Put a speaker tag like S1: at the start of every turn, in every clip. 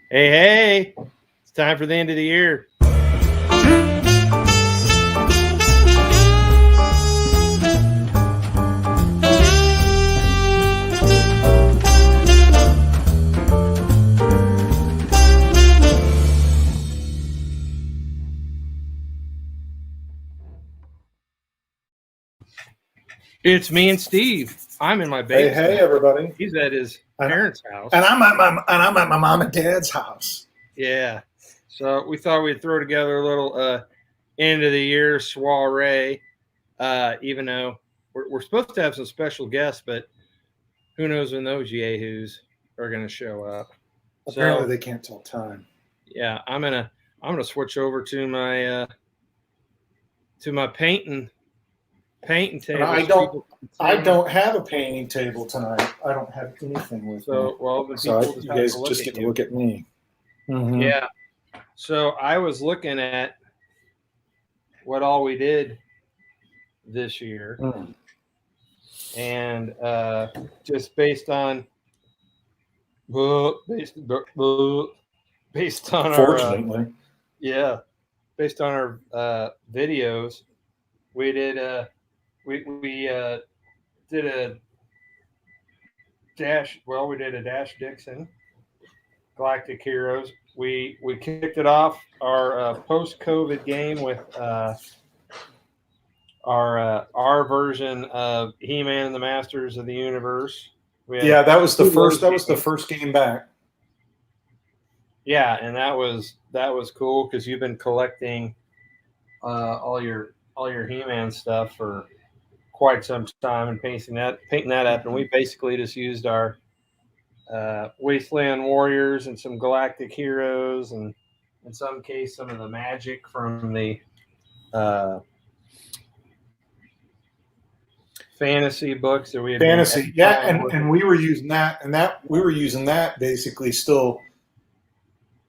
S1: Hey, hey, it's time for the end of the year. It's me and Steve. I'm in my basement.
S2: Hey, everybody!
S1: He's at his parents' house,
S2: and I'm at my mom and dad's house.
S1: Yeah. So we thought we'd throw together a little end of the year soiree. Even though we're supposed to have some special guests, but who knows when those yahoos are going to show up?
S2: Apparently, they can't tell time.
S1: Yeah, I'm gonna switch over to my painting table.
S2: I don't have a painting table tonight. I don't have anything with me.
S1: Well,
S2: you guys just get to look at me. Mm-hmm.
S1: Yeah. So I was looking at what all we did this year, and just based on
S2: Fortunately,
S1: based on our videos, we did we did a dash. Well, we did a Dash Dixon Galactic Heroes. We kicked it off our post-COVID game with our version of He-Man and the Masters of the Universe.
S2: That was the first. That was the first game back.
S1: Yeah, and that was cool because you've been collecting all your He-Man stuff for quite some time and painting that up, and we basically just used our Wasteland Warriors and some Galactic Heroes, and in some case some of the magic from the fantasy books that we had
S2: and we were using that basically still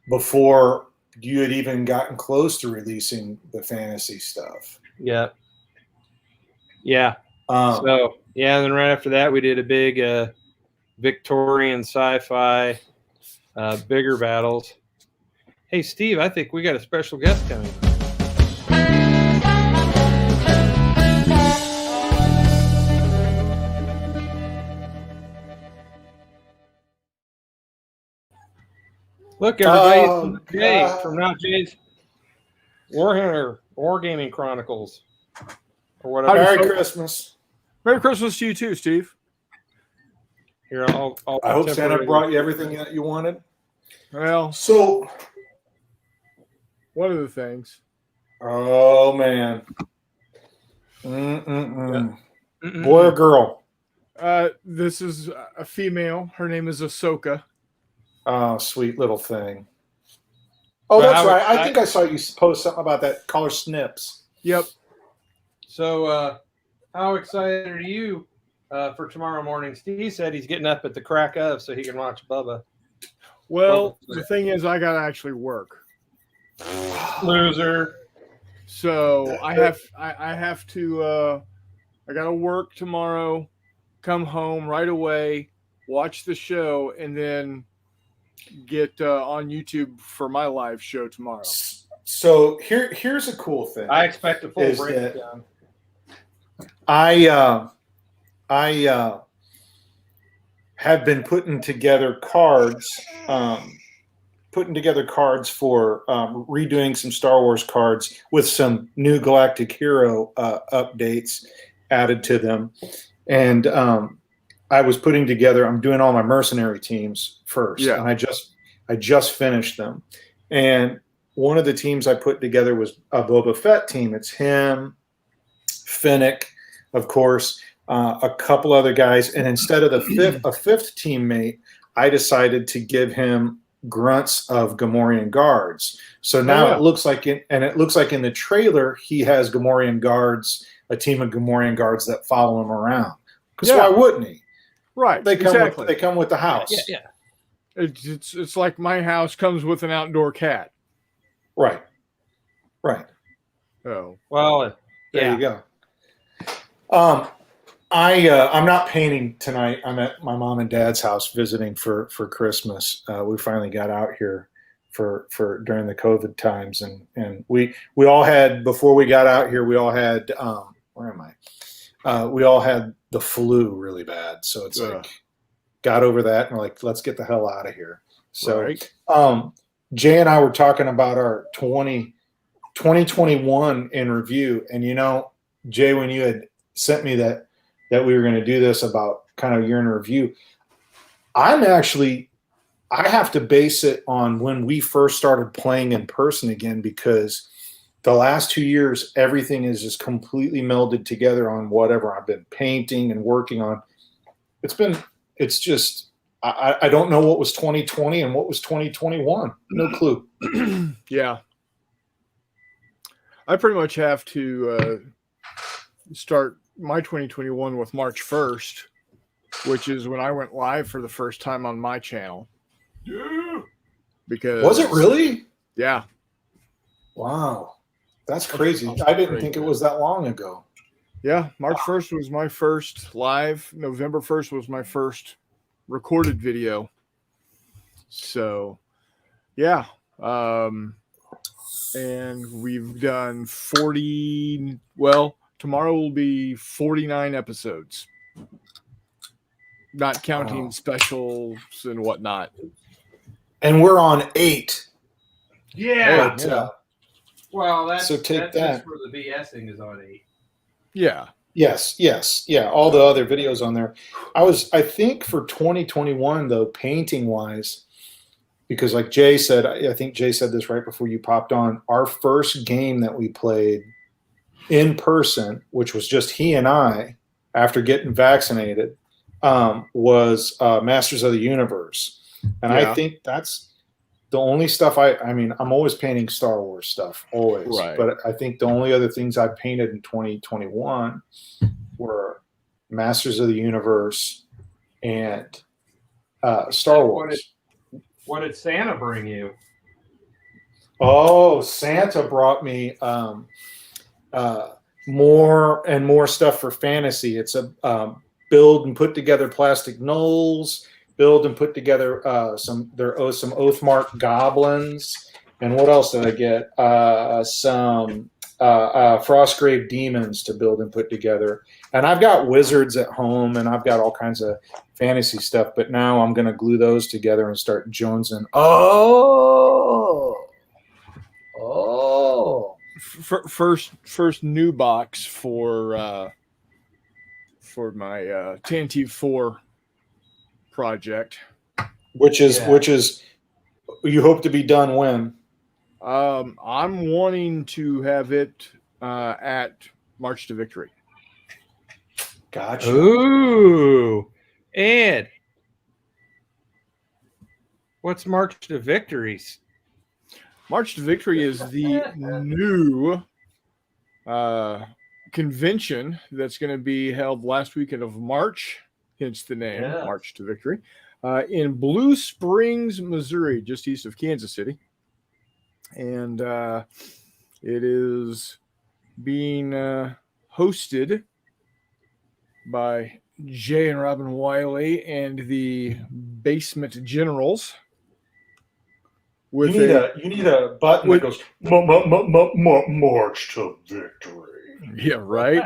S2: before you had even gotten close to releasing the fantasy stuff.
S1: Yeah. And then right after that we did a big Victorian sci-fi bigger battles. Hey Steve, I think we got a special guest coming. Look, everybody, it's Jay from Not Jay's Warhammer Wargaming Chronicles, or whatever.
S2: Merry Christmas.
S3: Merry Christmas to you too, Steve.
S1: Here,
S2: I hope Santa brought you everything that you wanted.
S3: Well,
S2: so
S3: one of the things.
S2: Oh man. Boy or girl?
S3: This is a female. Her name is Ahsoka.
S2: Oh, sweet little thing. Oh, that's right. I think I saw you post something about that. Call her Snips.
S3: Yep.
S1: So, how excited are you for tomorrow morning? Steve said he's getting up at the crack of so he can watch Bubba.
S3: Well, the thing is, I got to actually work.
S1: Loser.
S3: So I have to. I got to work tomorrow. Come home right away, watch the show, and then get on YouTube for my live show tomorrow.
S2: So here's a cool thing.
S1: I expect a full breakdown.
S2: I have been putting together cards for redoing some Star Wars cards with some new Galactic Hero updates added to them. And I was putting together, I'm doing all my mercenary teams first.
S3: Yeah.
S2: And I just finished them. And one of the teams I put together was a Boba Fett team. It's him, Finnick, of course, a couple other guys. And instead of a fifth teammate, I decided to give him grunts of Gamorrean guards. So now it looks like in the trailer, he has Gamorrean guards, a team of Gamorrean guards that follow him around. Because why wouldn't he?
S3: Right.
S2: They come with the house.
S1: Yeah.
S3: It's like my house comes with an outdoor cat.
S2: Right.
S3: Oh.
S1: Well,
S2: there you go. I'm not painting tonight. I'm at my mom and dad's house visiting for Christmas. We finally got out here for during the COVID times, and we all had, before we got out here, we all had where am I? We all had the flu really bad, so it's like got over that and we're like, let's get the hell out of here. So
S3: Right.
S2: Jay and I were talking about our 2021 in review, and Jay, when you had sent me that we were going to do this about kind of year in review, I have to base it on when we first started playing in person again, because the last 2 years, everything is just completely melded together on whatever I've been painting and working on. It's just, I don't know what was 2020 and what was 2021. No clue.
S3: Yeah. I pretty much have to start my 2021 with March 1st, which is when I went live for the first time on my channel.
S1: Yeah.
S3: Because
S2: Was it really?
S3: Yeah.
S2: Wow. That's crazy. I didn't think it was that long ago.
S3: Yeah. March 1st was my first live. November 1st was my first recorded video. So, yeah. And we've done 40. Well, tomorrow will be 49 episodes, not counting specials and whatnot.
S2: And we're on 8.
S1: Yeah.
S2: But,
S1: Well, that's
S2: so take
S1: that's
S2: that.
S1: just for the BSing is on 8.
S3: Yeah.
S2: Yes. Yeah. All the other videos on there. I think for 2021 though, painting wise, because like Jay said, I think Jay said this right before you popped on, our first game that we played in person, which was just he and I after getting vaccinated, was Masters of the Universe. And I think that's the only stuff I mean, I'm always painting Star Wars stuff, always.
S3: Right.
S2: But I think the only other things I painted in 2021 were Masters of the Universe and Star Wars.
S1: What did Santa bring you?
S2: Oh, Santa brought me more and more stuff for fantasy. It's a build and put together plastic gnolls, build and put together some Oathmark goblins, and what else did I get? Some Frostgrave demons to build and put together. And I've got wizards at home, and I've got all kinds of fantasy stuff. But now I'm going to glue those together and start jonesing.
S3: First new box for my TNT 4 project,
S2: which is you hope to be done when?
S3: I'm wanting to have it at March to Victory.
S2: Gotcha.
S1: Ooh, and what's March to Victories?
S3: March to Victory is the new convention that's going to be held last weekend of March, hence the name, March to Victory, in Blue Springs, Missouri, just east of Kansas City. And it is being hosted by Jay and Robin Wiley and the Basement Generals.
S2: You need a button that goes March to Victory.
S3: Yeah, right.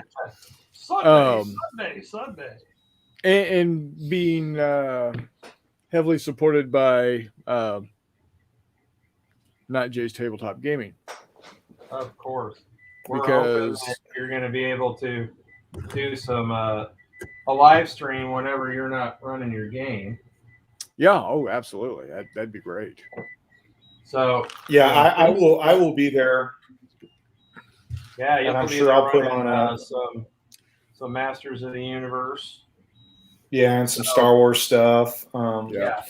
S1: Sunday.
S3: And being heavily supported by not Jay's Tabletop Gaming.
S1: Of course.
S3: Because
S1: you're going to be able to do some a live stream whenever you're not running your game.
S3: Yeah, oh, absolutely. That'd be great.
S1: So
S2: I will be there.
S1: Yeah,
S2: I'm sure I'll put on
S1: some Masters of the Universe.
S2: Yeah, and some Star Wars stuff.
S1: Yeah.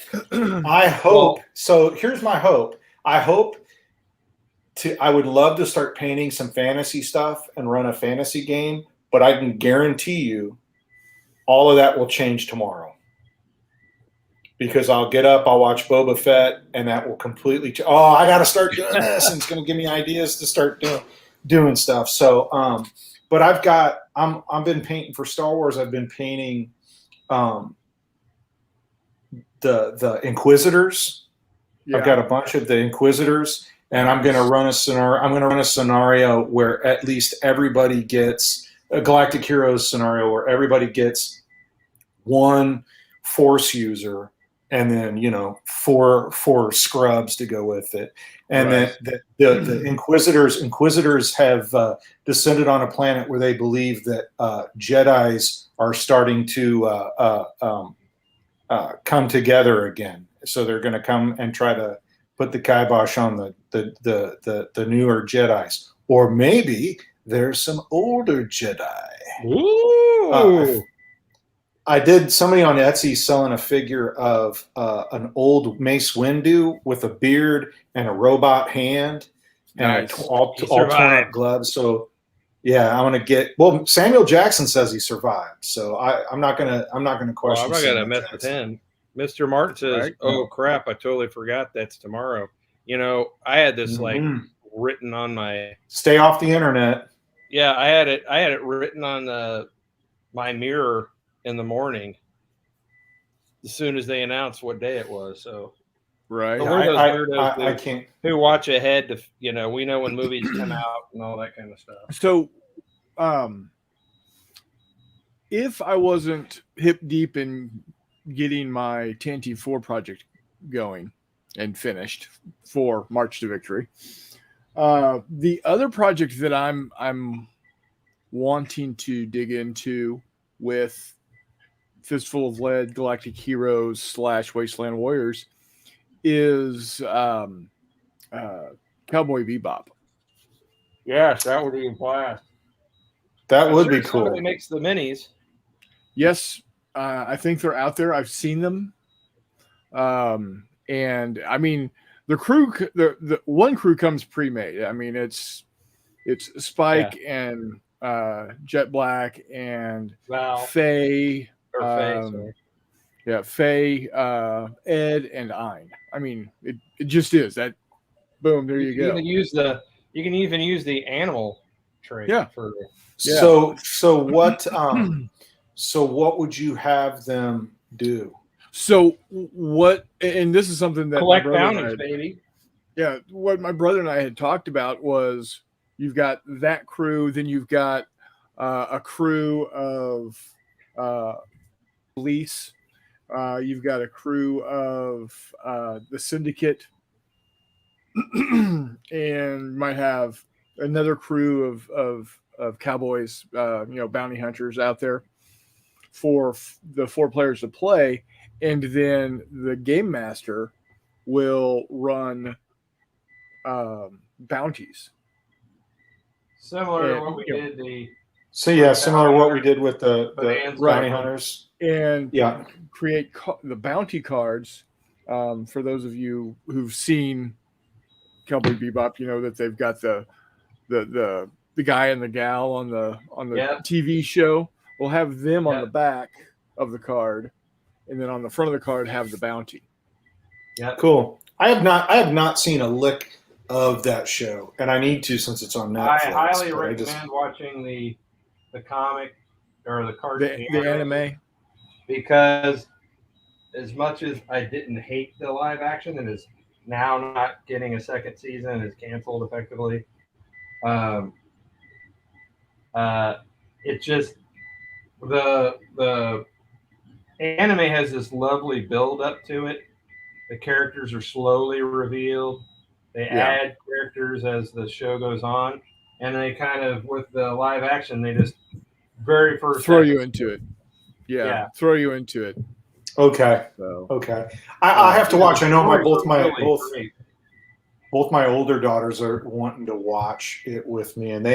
S2: I hope. So here's my hope. I would love to start painting some fantasy stuff and run a fantasy game, but I can guarantee you all of that will change tomorrow. Because I'll get up, I'll watch Boba Fett, and that will completely I got to start doing this, and it's going to give me ideas to start doing stuff. So But I've been painting for Star Wars. I've been painting the Inquisitors.
S3: Yeah.
S2: I've got a bunch of the Inquisitors, and I'm going to run a scenario. I'm going to run a scenario where at least everybody gets a Galactic Heroes scenario where everybody gets one Force user, and then four scrubs to go with it. And
S3: Right.
S2: then the Inquisitors have descended on a planet where they believe that Jedis are starting to come together again. So they're going to come and try to put the kibosh on the newer Jedis, or maybe there's some older Jedi.
S1: Ooh.
S2: I did somebody on Etsy selling a figure of an old Mace Windu with a beard and a robot hand and
S3: Nice.
S2: all
S1: He
S2: torn up
S1: survived.
S2: gloves. So yeah, I'm gonna get. Well, Samuel Jackson says he survived, so I'm not gonna
S1: Well,
S2: question.
S1: I'm not gonna
S2: Samuel
S1: mess
S2: Jackson.
S1: with him. Mr. Martin says,
S3: Right.
S1: "Oh crap! I totally forgot that's tomorrow." I had this like
S2: Mhm.
S1: written on my.
S2: Stay off the internet.
S1: Yeah, I had it written on my mirror in the morning. As soon as they announced what day it was, so
S3: Right.
S1: but we're those
S2: I
S1: weirdos
S2: can't.
S1: who watch ahead to we know when movies come out and all that kind of stuff.
S3: So, if I wasn't hip deep in getting my TNT 4 project going and finished for March to Victory, the other project that I'm wanting to dig into with Fistful of Lead, Galactic Heroes / Wasteland Warriors is Cowboy Bebop.
S1: Yes, that would be a blast.
S2: That
S1: I'm
S2: would
S1: sure
S2: be cool.
S1: somebody makes the minis.
S3: Yes, I think they're out there. I've seen them. And I mean, the crew, the one crew comes pre-made. I mean, it's Spike and Jet Black and
S1: Val
S3: Faye,
S1: or Faye, sorry.
S3: yeah, Faye, Ed, and Ein. I mean, it just is that. Boom! There you
S1: can
S3: go.
S1: You can even use the animal trait.
S3: Yeah.
S1: For
S2: So what would you have them do?
S3: So what? And this is something that
S1: collect
S3: my brother
S1: bounties,
S3: and I,
S1: baby.
S3: yeah, what my brother and I had talked about was you've got that crew, then you've got a crew of police, you've got a crew of the syndicate, and might have another crew of cowboys, bounty hunters out there for the 4 players to play, and then the game master will run bounties.
S1: Similar
S3: And,
S1: to what we did
S2: Similar to what we did with the
S1: Bonanza.
S2: bounty hunters.
S3: and
S2: Yeah.
S3: create the bounty cards. For those of you who've seen Cowboy Bebop, you know that they've got the guy and the gal on the TV show. We'll have them on the back of the card, and then on the front of the card have the bounty.
S1: Yeah,
S2: cool. I have not seen a lick of that show, and I need to since it's on Netflix.
S1: I highly recommend watching the comic or the cartoon,
S3: the anime,
S1: because as much as I didn't hate the live action, and is now not getting a second season, is canceled effectively. It just the anime has this lovely build up to it. The characters are slowly revealed. They add characters as the show goes on, and they kind of, with the live action, they just very first
S3: throw you into it. Yeah, throw you into it.
S2: Okay.
S3: So,
S2: okay. I have to watch. I know both my older daughters are wanting to watch it with me, and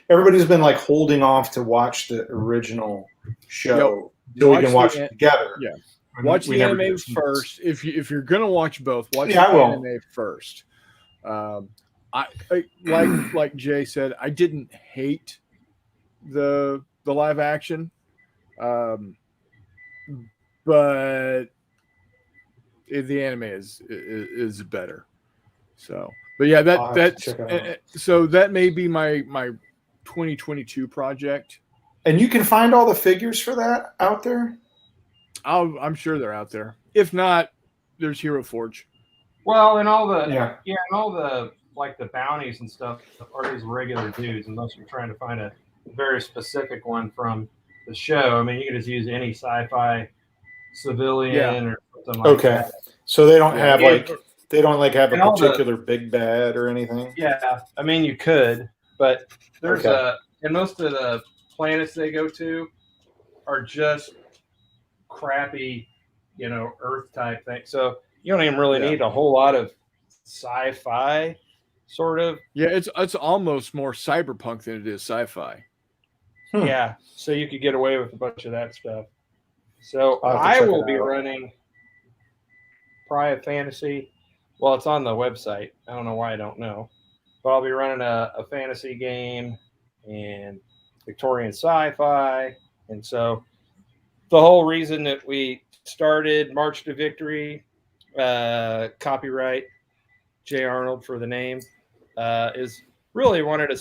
S2: everybody's been like holding off to watch the original show so we can watch it together.
S3: Yeah. Watch the anime first. If you're gonna watch both, watch the anime first. I like Jay said, I didn't hate the live action, but the anime is better. So, but yeah, so that may be my 2022 project.
S2: And you can find all the figures for that out there?
S3: I'm sure they're out there. If not, there's Hero Forge.
S1: Well, and all the
S2: Yeah.
S1: and all the like the bounties and stuff are these regular dudes, unless you're trying to find a very specific one from the show. I mean, you can just use any sci-fi civilian or something like
S2: Okay.
S1: that.
S2: So they don't
S3: Yeah.
S2: have have a
S1: And all the-
S2: particular big bad or anything?
S1: Yeah, I mean you could, but there's
S2: Okay.
S1: and most of the planets they go to are just crappy, Earth type thing. So you don't even really need a whole lot of sci-fi sort of.
S3: Yeah, it's almost more cyberpunk than it is sci-fi.
S1: Yeah, so you could get away with a bunch of that stuff. So
S2: I'll have to
S1: I
S2: check
S1: will
S2: it
S1: be
S2: out.
S1: running Pride Fantasy. Well, it's on the website. I don't know why I don't know. But I'll be running a fantasy game and Victorian sci-fi. And so the whole reason that we started March to Victory, copyright J. Arnold for the name, is really wanted a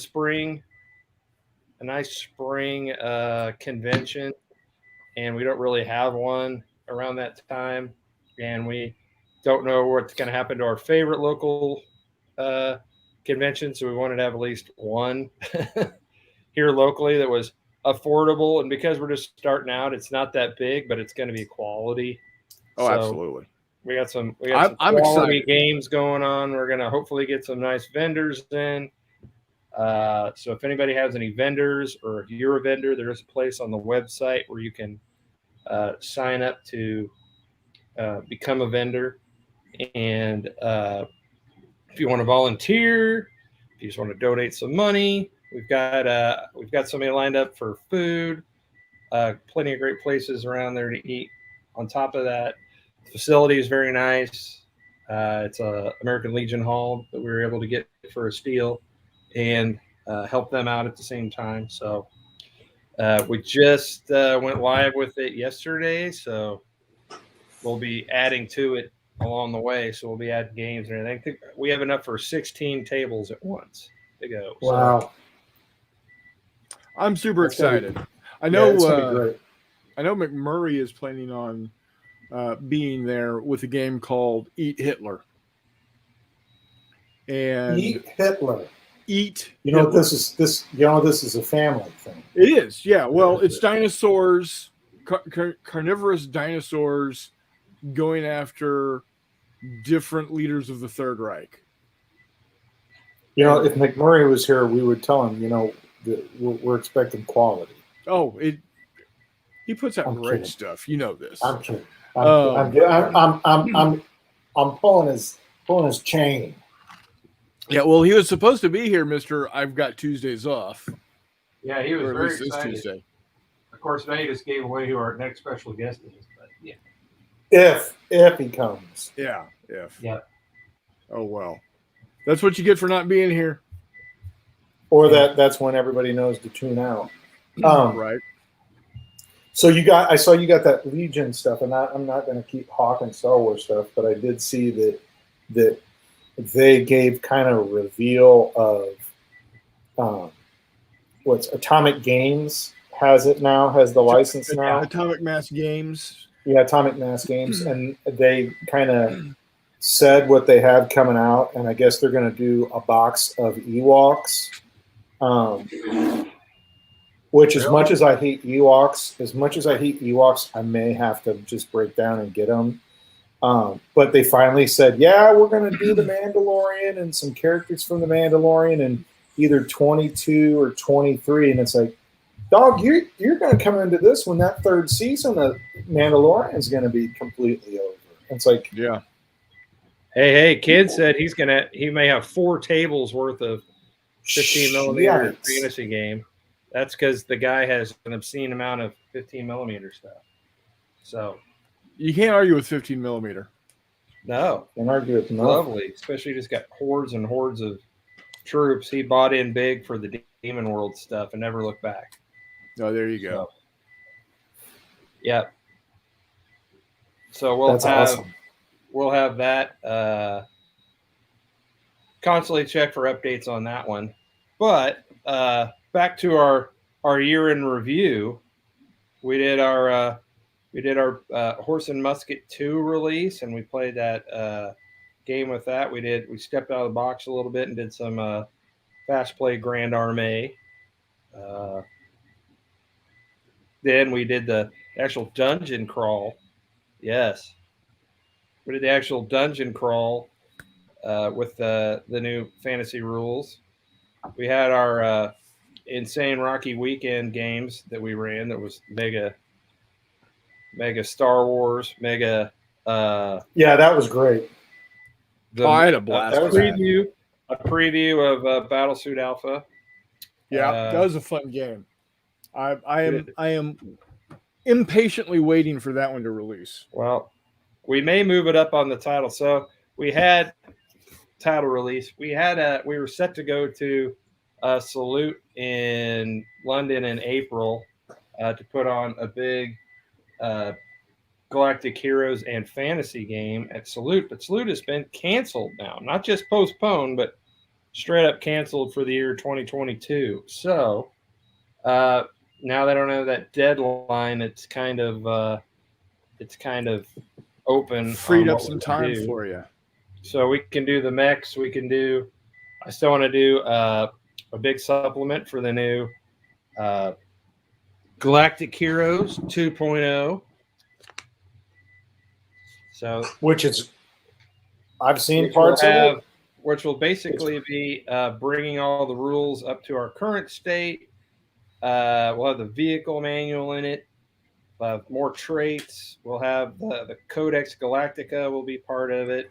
S1: nice spring convention, and we don't really have one around that time, and we don't know what's going to happen to our favorite local convention, so we wanted to have at least one here locally that was affordable, and because we're just starting out, it's not that big, but it's going to be quality.
S3: Oh, so absolutely.
S1: We got some
S3: I'm
S1: quality
S3: excited.
S1: games going on. We're going to hopefully get some nice vendors in. So if anybody has any vendors, or if you're a vendor, there is a place on the website where you can sign up to become a vendor. And if you want to volunteer, if you just want to donate some money, we've got somebody lined up for food. Plenty of great places around there to eat. On top of that, the facility is very nice. It's a American Legion Hall that we were able to get for a steal, and help them out at the same time. So we just went live with it yesterday, so we'll be adding to it along the way. So we'll be adding games and everything. I think we have enough for 16 tables at once to go.
S2: Wow.
S1: So,
S3: I'm super excited. I
S2: Yeah,
S3: know.
S2: it's gonna be great.
S3: I know McMurray is planning on being there with a game called Eat Hitler. And
S2: Eat Hitler.
S3: Eat.
S2: You know
S3: Hitler.
S2: this is a family thing.
S3: It is, yeah. Well, it's dinosaurs, carnivorous dinosaurs going after different leaders of the Third Reich.
S2: You know, if McMurray was here, we would tell him, that we're expecting quality.
S3: Oh, he puts out
S2: I'm
S3: great
S2: kidding.
S3: stuff. You know this.
S2: I'm kidding. I'm pulling his chain.
S3: Yeah, well, he was supposed to be here, Mister. I've got Tuesdays off.
S1: yeah, he was
S3: Or at
S1: very
S3: least this
S1: excited.
S3: Tuesday.
S1: Of course, now you just gave away who our next special guest is. But yeah.
S2: If he comes.
S3: Yeah, if.
S1: Yeah.
S3: Oh well, that's what you get for not being here.
S2: Or that's when everybody knows to tune out.
S3: Right.
S2: So I saw you got that Legion stuff, and I'm not going to keep hawking Star Wars stuff, but I did see that they gave kind of a reveal of what's Atomic Games has the license now.
S3: Atomic Mass Games.
S2: Yeah, Atomic Mass Games, and they kind of said what they have coming out, and I guess they're going to do a box of Ewoks. Which, as much as I hate Ewoks, I may have to just break down and get them. But they finally said, yeah, we're going to do the Mandalorian and some characters from the Mandalorian in either 22 or 23. And it's like, dog, you're going to come into this when that third season of Mandalorian is going to be completely over. It's like,
S3: yeah.
S1: Hey, kid said he may have 4 tables worth of 15 millimeter fantasy game. That's because the guy has an obscene amount of 15 millimeter stuff. So
S3: you can't argue with 15 millimeter.
S1: No,
S2: can't argue with
S1: lovely. Especially just got hordes and hordes of troops. He bought in big for the Demon World stuff and never looked back.
S3: Oh, there you go.
S1: Yeah. So we'll have that. Constantly check for updates on that one. But back to our year in review. We did our Horse and Musket 2 release, and we played that game with that. We stepped out of the box a little bit and did some fast play Grand Armée. Then we did the actual dungeon crawl. Yes, we did the actual dungeon crawl with the new fantasy rules. We had our insane Rocky Weekend games that we ran. That was mega Star Wars, mega.
S2: Yeah, that was great.
S3: I had a blast.
S1: A preview of Battlesuit Alpha.
S3: Yeah, that was a fun game. I am impatiently waiting for that one to release.
S1: Well, we may move it up on the title. So we had title release. We were set to go to Salute in London in April to put on a big Galactic Heroes and Fantasy game at Salute, but Salute has been canceled now. Not just postponed, but straight up canceled for the year 2022. So now that I don't know that deadline, it's kind of open.
S3: Freed up some time for you.
S1: So we can do the mechs. I still want to do a big supplement for the new Galactic Heroes 2.0. So,
S2: I've seen parts of it,
S1: which will basically be bringing all the rules up to our current state. We'll have the vehicle manual in it. We'll have more traits. We'll have the Codex Galactica will be part of it.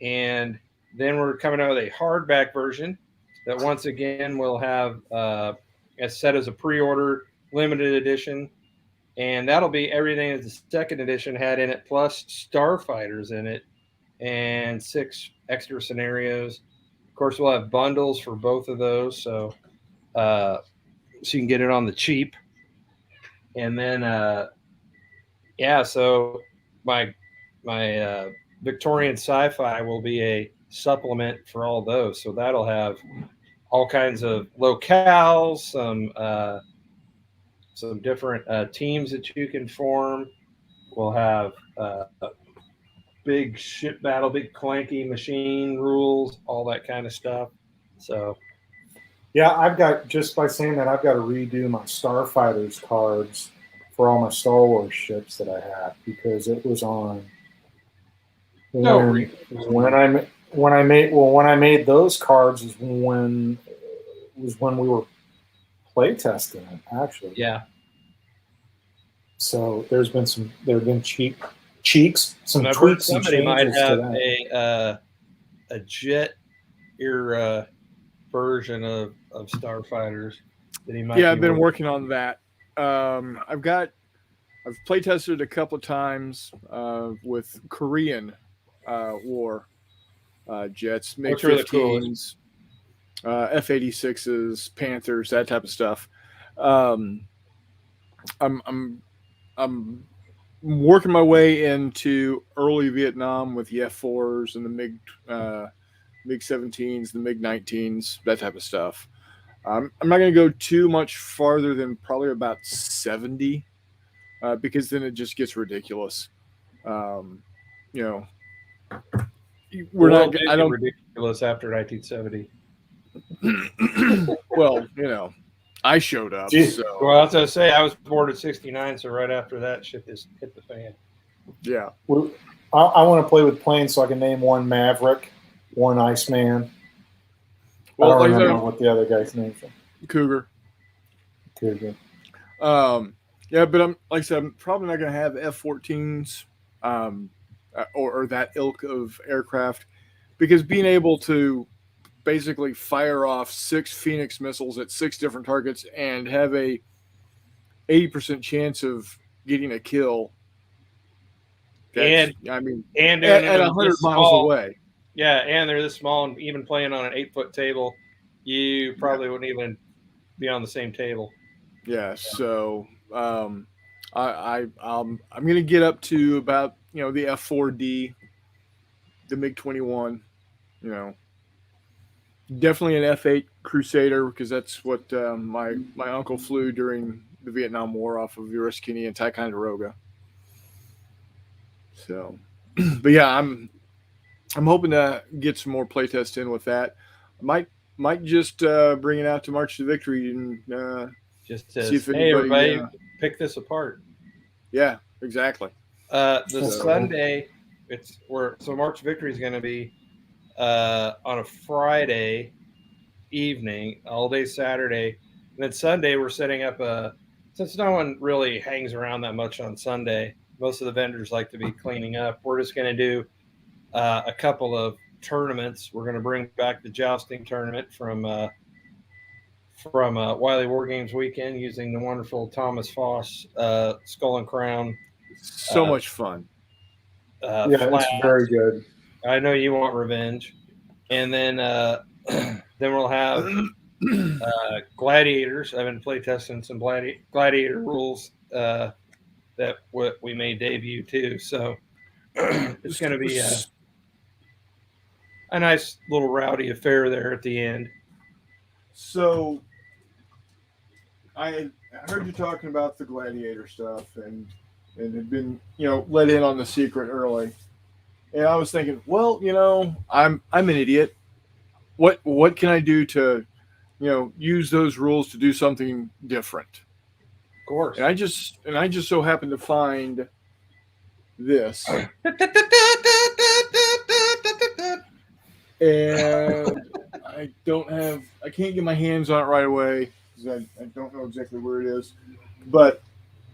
S1: And then we're coming out with a hardback version that once again will have as set as a pre-order limited edition. And that'll be everything that the second edition had in it, plus starfighters in it and 6 extra scenarios. Of course, we'll have bundles for both of those, so you can get it on the cheap. And then, so my Victorian Sci-Fi will be a supplement for all those. So that'll have all kinds of locales, some different teams that you can form. We'll have big ship battle, big clanky machine rules, all that kind of stuff. So,
S2: yeah, just by saying that, I've got to redo my Starfighters cards for all my Star Wars ships that I have because it was on. When I made those cards was when we were playtesting it, actually.
S1: Yeah.
S2: So there have been cheeks, some tweaks.
S1: Somebody might have a jet era version of Starfighters that he might.
S3: Yeah, I've been working on that. I've playtested a couple of times with Korean war jets, MiG-15s, F-86s, Panthers, that type of stuff. I'm working my way into early Vietnam with the F-4s and the MiG-17s, the MiG-19s, that type of stuff. I'm not going to go too much farther than probably about 70 because then it just gets ridiculous. We're not. I don't
S1: ridiculous after 1970.
S3: Well, I showed up. So.
S1: Well, as I say, I was born in '69, so right after that, shit just hit the fan.
S3: Yeah.
S2: Well, I want to play with planes, so I can name one Maverick, one Iceman. Well, I don't remember what the other guy's name is.
S3: Cougar. Yeah, but I'm probably not going to have F-14s or that ilk of aircraft because being able to basically fire off 6 Phoenix missiles at 6 different targets and have a 80% chance of getting a kill.
S1: And
S3: at
S1: 100
S3: miles away.
S1: Yeah, and they're this small, and even playing on an 8-foot table, you probably wouldn't even be on the same table.
S3: Yeah, so I'm going to get up to about the F-4D, the MiG-21, Definitely an F8 Crusader because that's what my uncle flew during the Vietnam War off of Uriskini and Ticonderoga. So, but yeah, I'm hoping to get some more playtest in with that. Might just bring it out to March to Victory and
S1: Just
S3: see if
S1: says, hey,
S3: anybody.
S1: everybody, pick this apart.
S3: Yeah, exactly.
S1: The
S2: So-
S1: Sunday, so March Victory is going to be on a Friday evening, all day Saturday, and then Sunday we're setting up since no one really hangs around that much on Sunday. Most of the vendors like to be cleaning up. We're just going to do a couple of tournaments. We're going to bring back the jousting tournament from Wiley War Games weekend using the wonderful Thomas Foss Skull and Crown.
S3: So much fun.
S2: Yeah,
S1: Flat.
S2: it's very good.
S1: I know you want revenge, and then then we'll have gladiators. I've been playtesting some gladiator rules that we may debut too. So it's going to be a nice little rowdy affair there at the end.
S3: So I heard you talking about the gladiator stuff and had been let in on the secret early, and I was thinking, well, I'm an idiot. What can I do to use those rules to do something different?
S1: Of course.
S3: And I just so happened to find this, and I can't get my hands on it right away because I don't know exactly where it is, but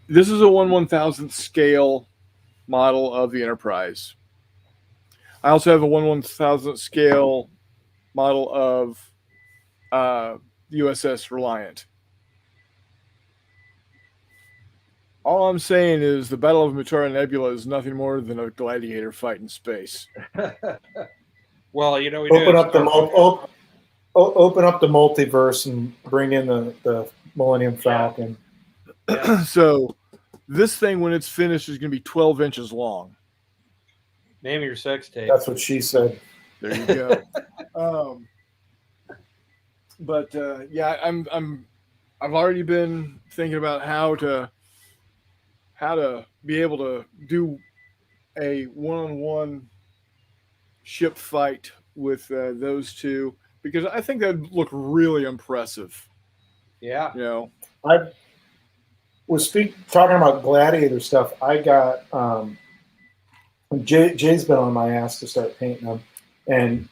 S3: this is a 1/1000th scale model of the Enterprise. I also have a 1/1000th scale model of the USS Reliant. All I'm saying is the Battle of Mutara Nebula is nothing more than a gladiator fight in space.
S1: Well, we
S2: open up the multiverse and bring in the Millennium Falcon.
S1: Yeah.
S3: So this thing, when it's finished, is going to be 12 inches long.
S1: Name your sex tape.
S2: That's what she said.
S3: There you go. But yeah, I've already been thinking about how to be able to do a one-on-one ship fight with those two, because I think that'd look really impressive.
S1: Yeah.
S2: I was talking about gladiator stuff. I got Jay's been on my ass to start painting them, and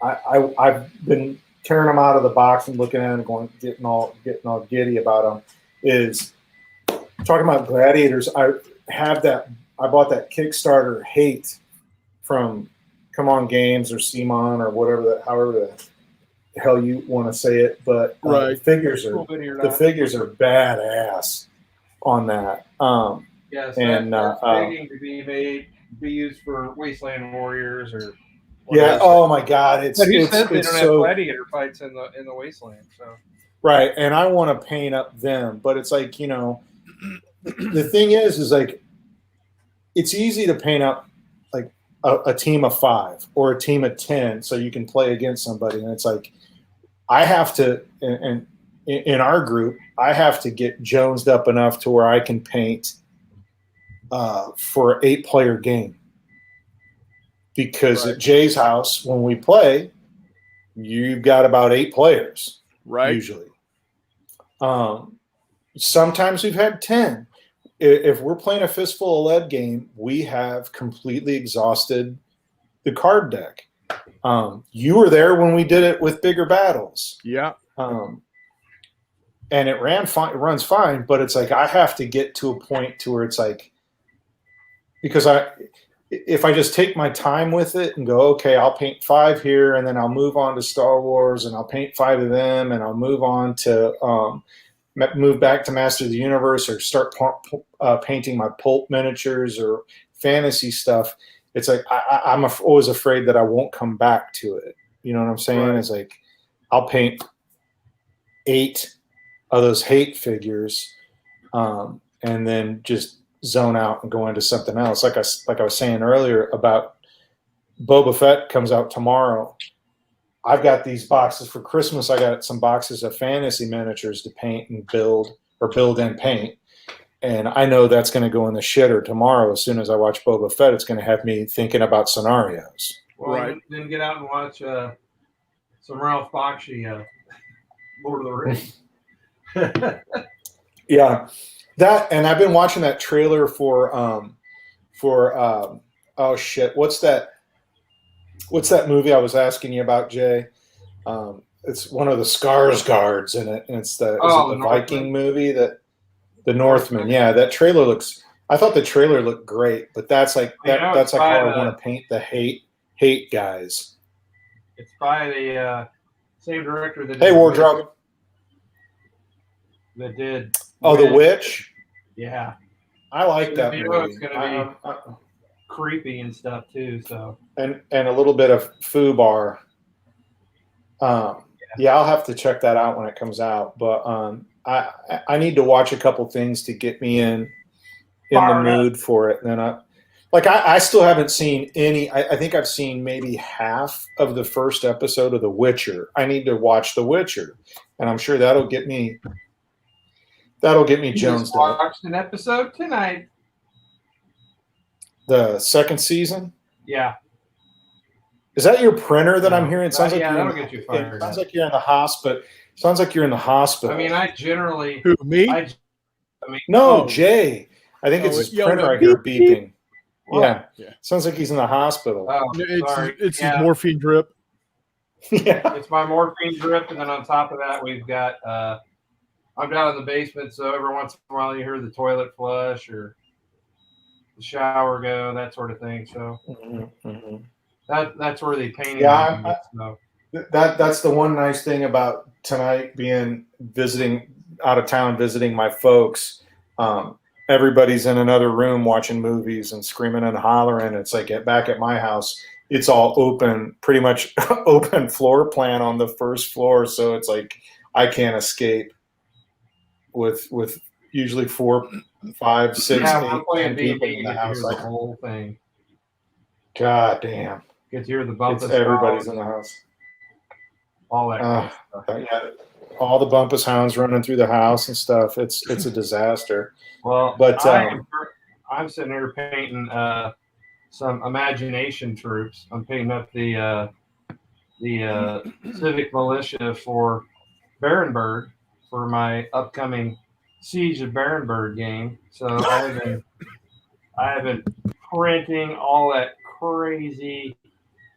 S2: I've been tearing them out of the box and looking at them, getting all giddy about them. Is talking about gladiators. I bought that Kickstarter hate from Come On Games or CMON or whatever however the hell you want to say it, but
S3: right.
S2: the figures are badass on that.
S1: Yes,
S2: and
S1: that's begging to be used for Wasteland Warriors or
S2: yeah. Oh my God,
S1: but who says they don't have gladiator fights in the Wasteland? So
S2: right, and I want to paint up them, but it's like the thing is like it's easy to paint up like a team of 5 or a team of 10 so you can play against somebody, and it's like I have to, and in our group, I have to get jonesed up enough to where I can paint for an 8-player game. Because
S3: right.
S2: at Jay's house, when we play, you've got about 8 players,
S3: right?
S2: Usually. Sometimes we've had 10. If we're playing a Fistful of Lead game, we have completely exhausted the card deck. You were there when we did it with Bigger Battles.
S3: Yeah.
S2: And it runs fine, but it's like I have to get to a point to where it's like, because if I just take my time with it and go, okay, I'll paint 5 here, and then I'll move on to Star Wars, and I'll paint 5 of them, and I'll move on to move back to Master of the Universe, or start painting my pulp miniatures or fantasy stuff. It's like I'm always afraid that I won't come back to it. You know what I'm saying?
S3: Right.
S2: It's like I'll paint 8 of those hate figures, and then just zone out and go into something else. Like I was saying earlier about Boba Fett comes out tomorrow. I've got these boxes for Christmas. I got some boxes of fantasy miniatures to paint and build and paint. And I know that's going to go in the shitter tomorrow. As soon as I watch Boba Fett, it's going to have me thinking about scenarios.
S1: Well,
S3: Right.
S1: then get out and watch some Ralph Bakshi, Lord of the Rings.
S2: Yeah, that, and I've been watching that trailer for oh shit, what's that movie I was asking you about, Jay? It's one of the Skarsgårds in it, and it's the Viking movie, that the Northman. Yeah, that trailer looks. I thought the trailer looked great, but that's like that's like how I want to paint the hate guys.
S1: It's by the same director that
S2: Hey, Wardrobe.
S1: That did.
S2: The Witch.
S1: Yeah,
S2: I like that
S1: movie.
S2: movie.
S1: It's gonna be creepy and stuff too. So
S2: and a little bit of foobar. Yeah, I'll have to check that out when it comes out. But I need to watch a couple things to get me in the mood for it. And then I still haven't seen any. I think I've seen maybe half of the first episode of The Witcher. I need to watch The Witcher, and I'm sure that'll get me jonesed up.
S1: Watched an episode tonight.
S2: The second season.
S1: Yeah.
S2: Is that your printer that I'm hearing? It sounds like
S1: that'll get you fired.
S2: It sounds like you're in the hospital. Sounds like you're in the hospital.
S1: I mean, I generally.
S3: Who, me?
S2: No, Jay. I think it's his printer I hear beeping. Yeah. Sounds like he's in the hospital.
S1: Oh,
S3: it's his morphine drip.
S2: Yeah.
S1: It's my morphine drip, and then on top of that, we've got. I'm down in the basement, so every once in a while you hear the toilet flush or the shower go, that sort of thing. So that's where the painting.
S2: Yeah, that's the one nice thing about tonight being out of town visiting my folks. Everybody's in another room watching movies and screaming and hollering. It's like back at my house, it's all open, pretty much open floor plan on the first floor. So it's like I can't escape with usually 4, 5, 6, 8, 10 people in the house.
S1: The whole thing.
S2: God damn.
S1: Get to hear the bumpus.
S2: Everybody's in the house. All that kind of stuff. Yeah, all the bumpus hounds running through the house and stuff. It's a disaster.
S1: Well, but I'm sitting here painting some imagination troops. I'm painting up the civic militia for Barenberg for my upcoming Siege of Barenberg game. So I have been printing all that crazy.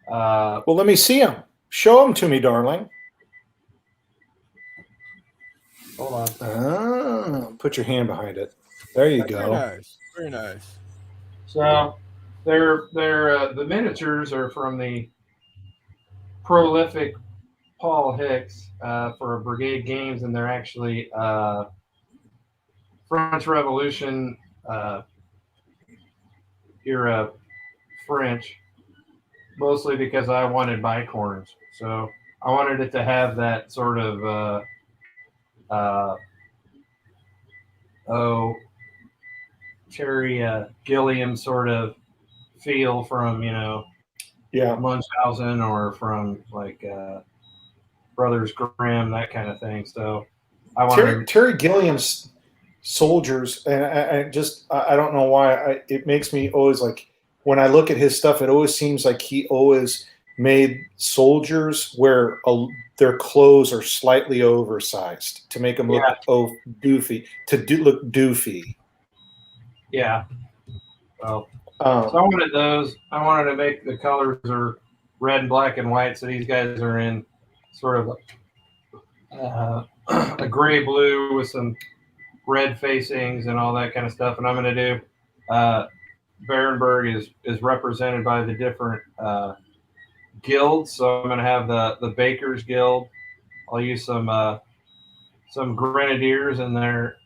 S2: Well, let me see them. Show them to me, darling.
S1: Hold on.
S2: Put your hand behind it. There you go.
S3: Very nice. Very nice.
S1: So they're the miniatures are from the prolific Paul Hicks for Brigade Games, and they're actually French Revolution era French, mostly because I wanted bicorns. So I wanted it to have that sort of Terry Gilliam sort of feel from Munchausen or from like Brothers Grimm, that kind of thing. So I wanted
S2: Terry Gilliam's soldiers, and I don't know why it makes me always like when I look at his stuff, it always seems like he always made soldiers where their clothes are slightly oversized to make them look doofy, look doofy.
S1: Yeah. Well, so I wanted those. I wanted to make the colors are red and black and white, so these guys are in sort of a gray blue with some red facings and all that kind of stuff. And I'm going to do Barenberg is represented by the different guilds. So I'm going to have the Bakers Guild. I'll use some grenadiers in their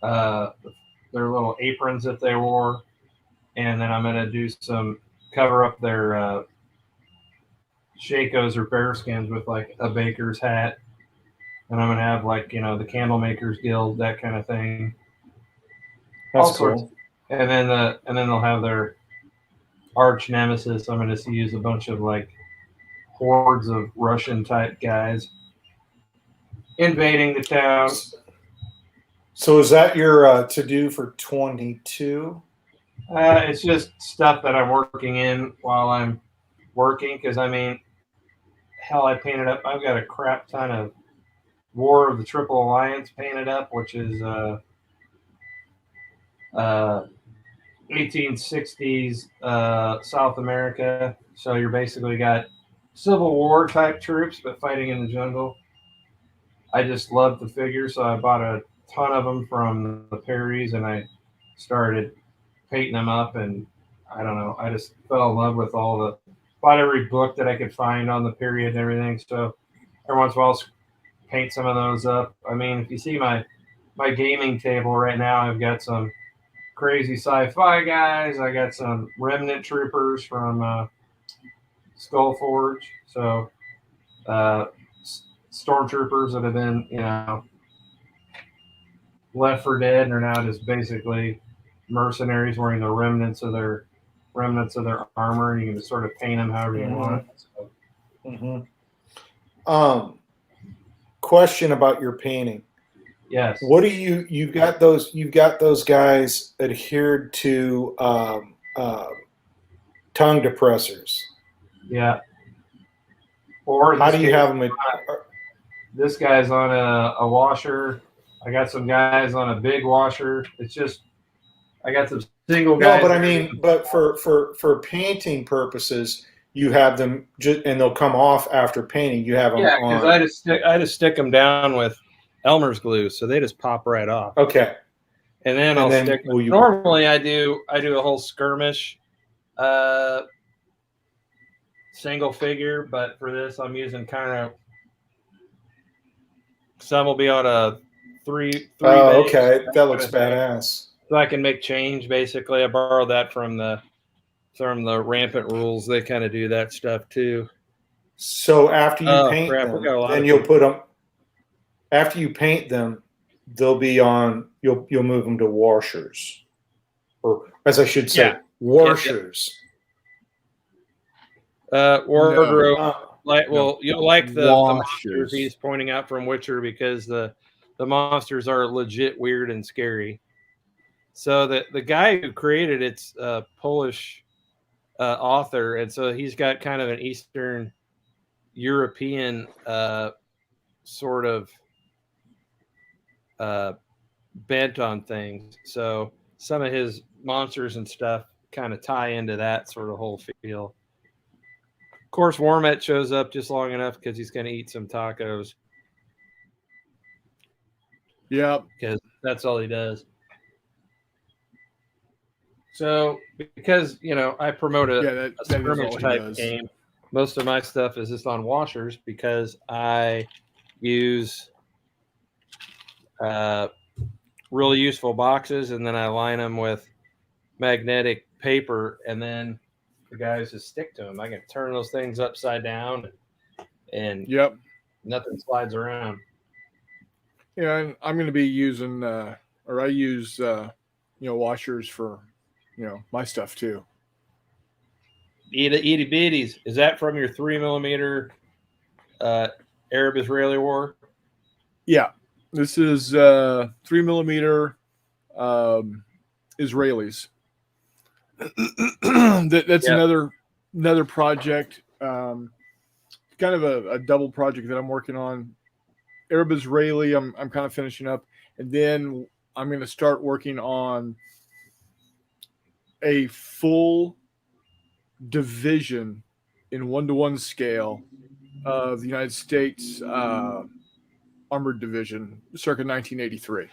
S1: little aprons that they wore, and then I'm going to do some cover up their shakos or bearskins with like a baker's hat, and I'm going to have like the Candle Makers Guild, that kind of thing.
S2: That's cool.
S1: And then they'll have their arch nemesis. I'm going to use a bunch of like hordes of Russian type guys invading the town.
S2: So is that your to do for 22?
S1: It's just stuff that I'm working in while I'm working, because I mean, hell, I painted up. I've got a crap ton of War of the Triple Alliance painted up, which is 1860s South America. So you're basically got Civil War type troops, but fighting in the jungle. I just love the figures, so I bought a ton of them from the Perrys, and I started painting them up. And I don't know, I just fell in love with bought every book that I could find on the period and everything. So every once in a while, I'll paint some of those up. I mean, if you see my gaming table right now, I've got some crazy sci-fi guys. I got some remnant troopers from Skullforge. So stormtroopers that have been, left for dead and are now just basically mercenaries wearing the remnants of their armor, and you can just sort of paint them however you want. So.
S2: Question about your painting.
S1: Yes.
S2: What do you've got those guys adhered to tongue depressors?
S1: Yeah. Or
S2: how do you have them?
S1: This guy's on a washer. I got some guys on a big washer. It's just I got some single guys.
S2: No, but I mean, but for painting purposes, you have them and they'll come off after painting. You have them.
S1: Yeah, because I just stick them down with Elmer's glue, so they just pop right off.
S2: Okay.
S1: And then I'll stick. Normally, I do a whole skirmish, single figure, but for this, I'm using kind of. Some will be on a three.
S2: Oh, okay, that looks badass.
S1: So I can make change. Basically, I borrowed that from the Rampant Rules. They kind of do that stuff too.
S2: So after you paint them, then you'll put them. After you paint them, they'll be on. You'll move them to washers, or as I should say, washers.
S1: Wardrobe. You'll like the monsters he's pointing out from Witcher, because the monsters are legit weird and scary. So the guy who created it's a Polish author, and so he's got kind of an Eastern European sort of bent on things. So some of his monsters and stuff kind of tie into that sort of whole feel. Of course, Warmet shows up just long enough because he's going to eat some tacos.
S3: Yeah,
S1: because that's all he does. So, because I promote a skirmish type game, most of my stuff is just on washers because I use really useful boxes, and then I line them with magnetic paper, and then the guys just stick to them. I can turn those things upside down, and nothing slides around.
S3: Yeah, I'm going to be using, or I use, washers for, my stuff too.
S1: Itty bitties. Is that from your 3mm Arab-Israeli war?
S3: Yeah, this is 3mm Israelis. That's another project, kind of a double project that I'm working on. Arab Israeli, I'm kind of finishing up, and then I'm going to start working on a full division in 1-to-1 scale of the United States Armored Division, circa 1983.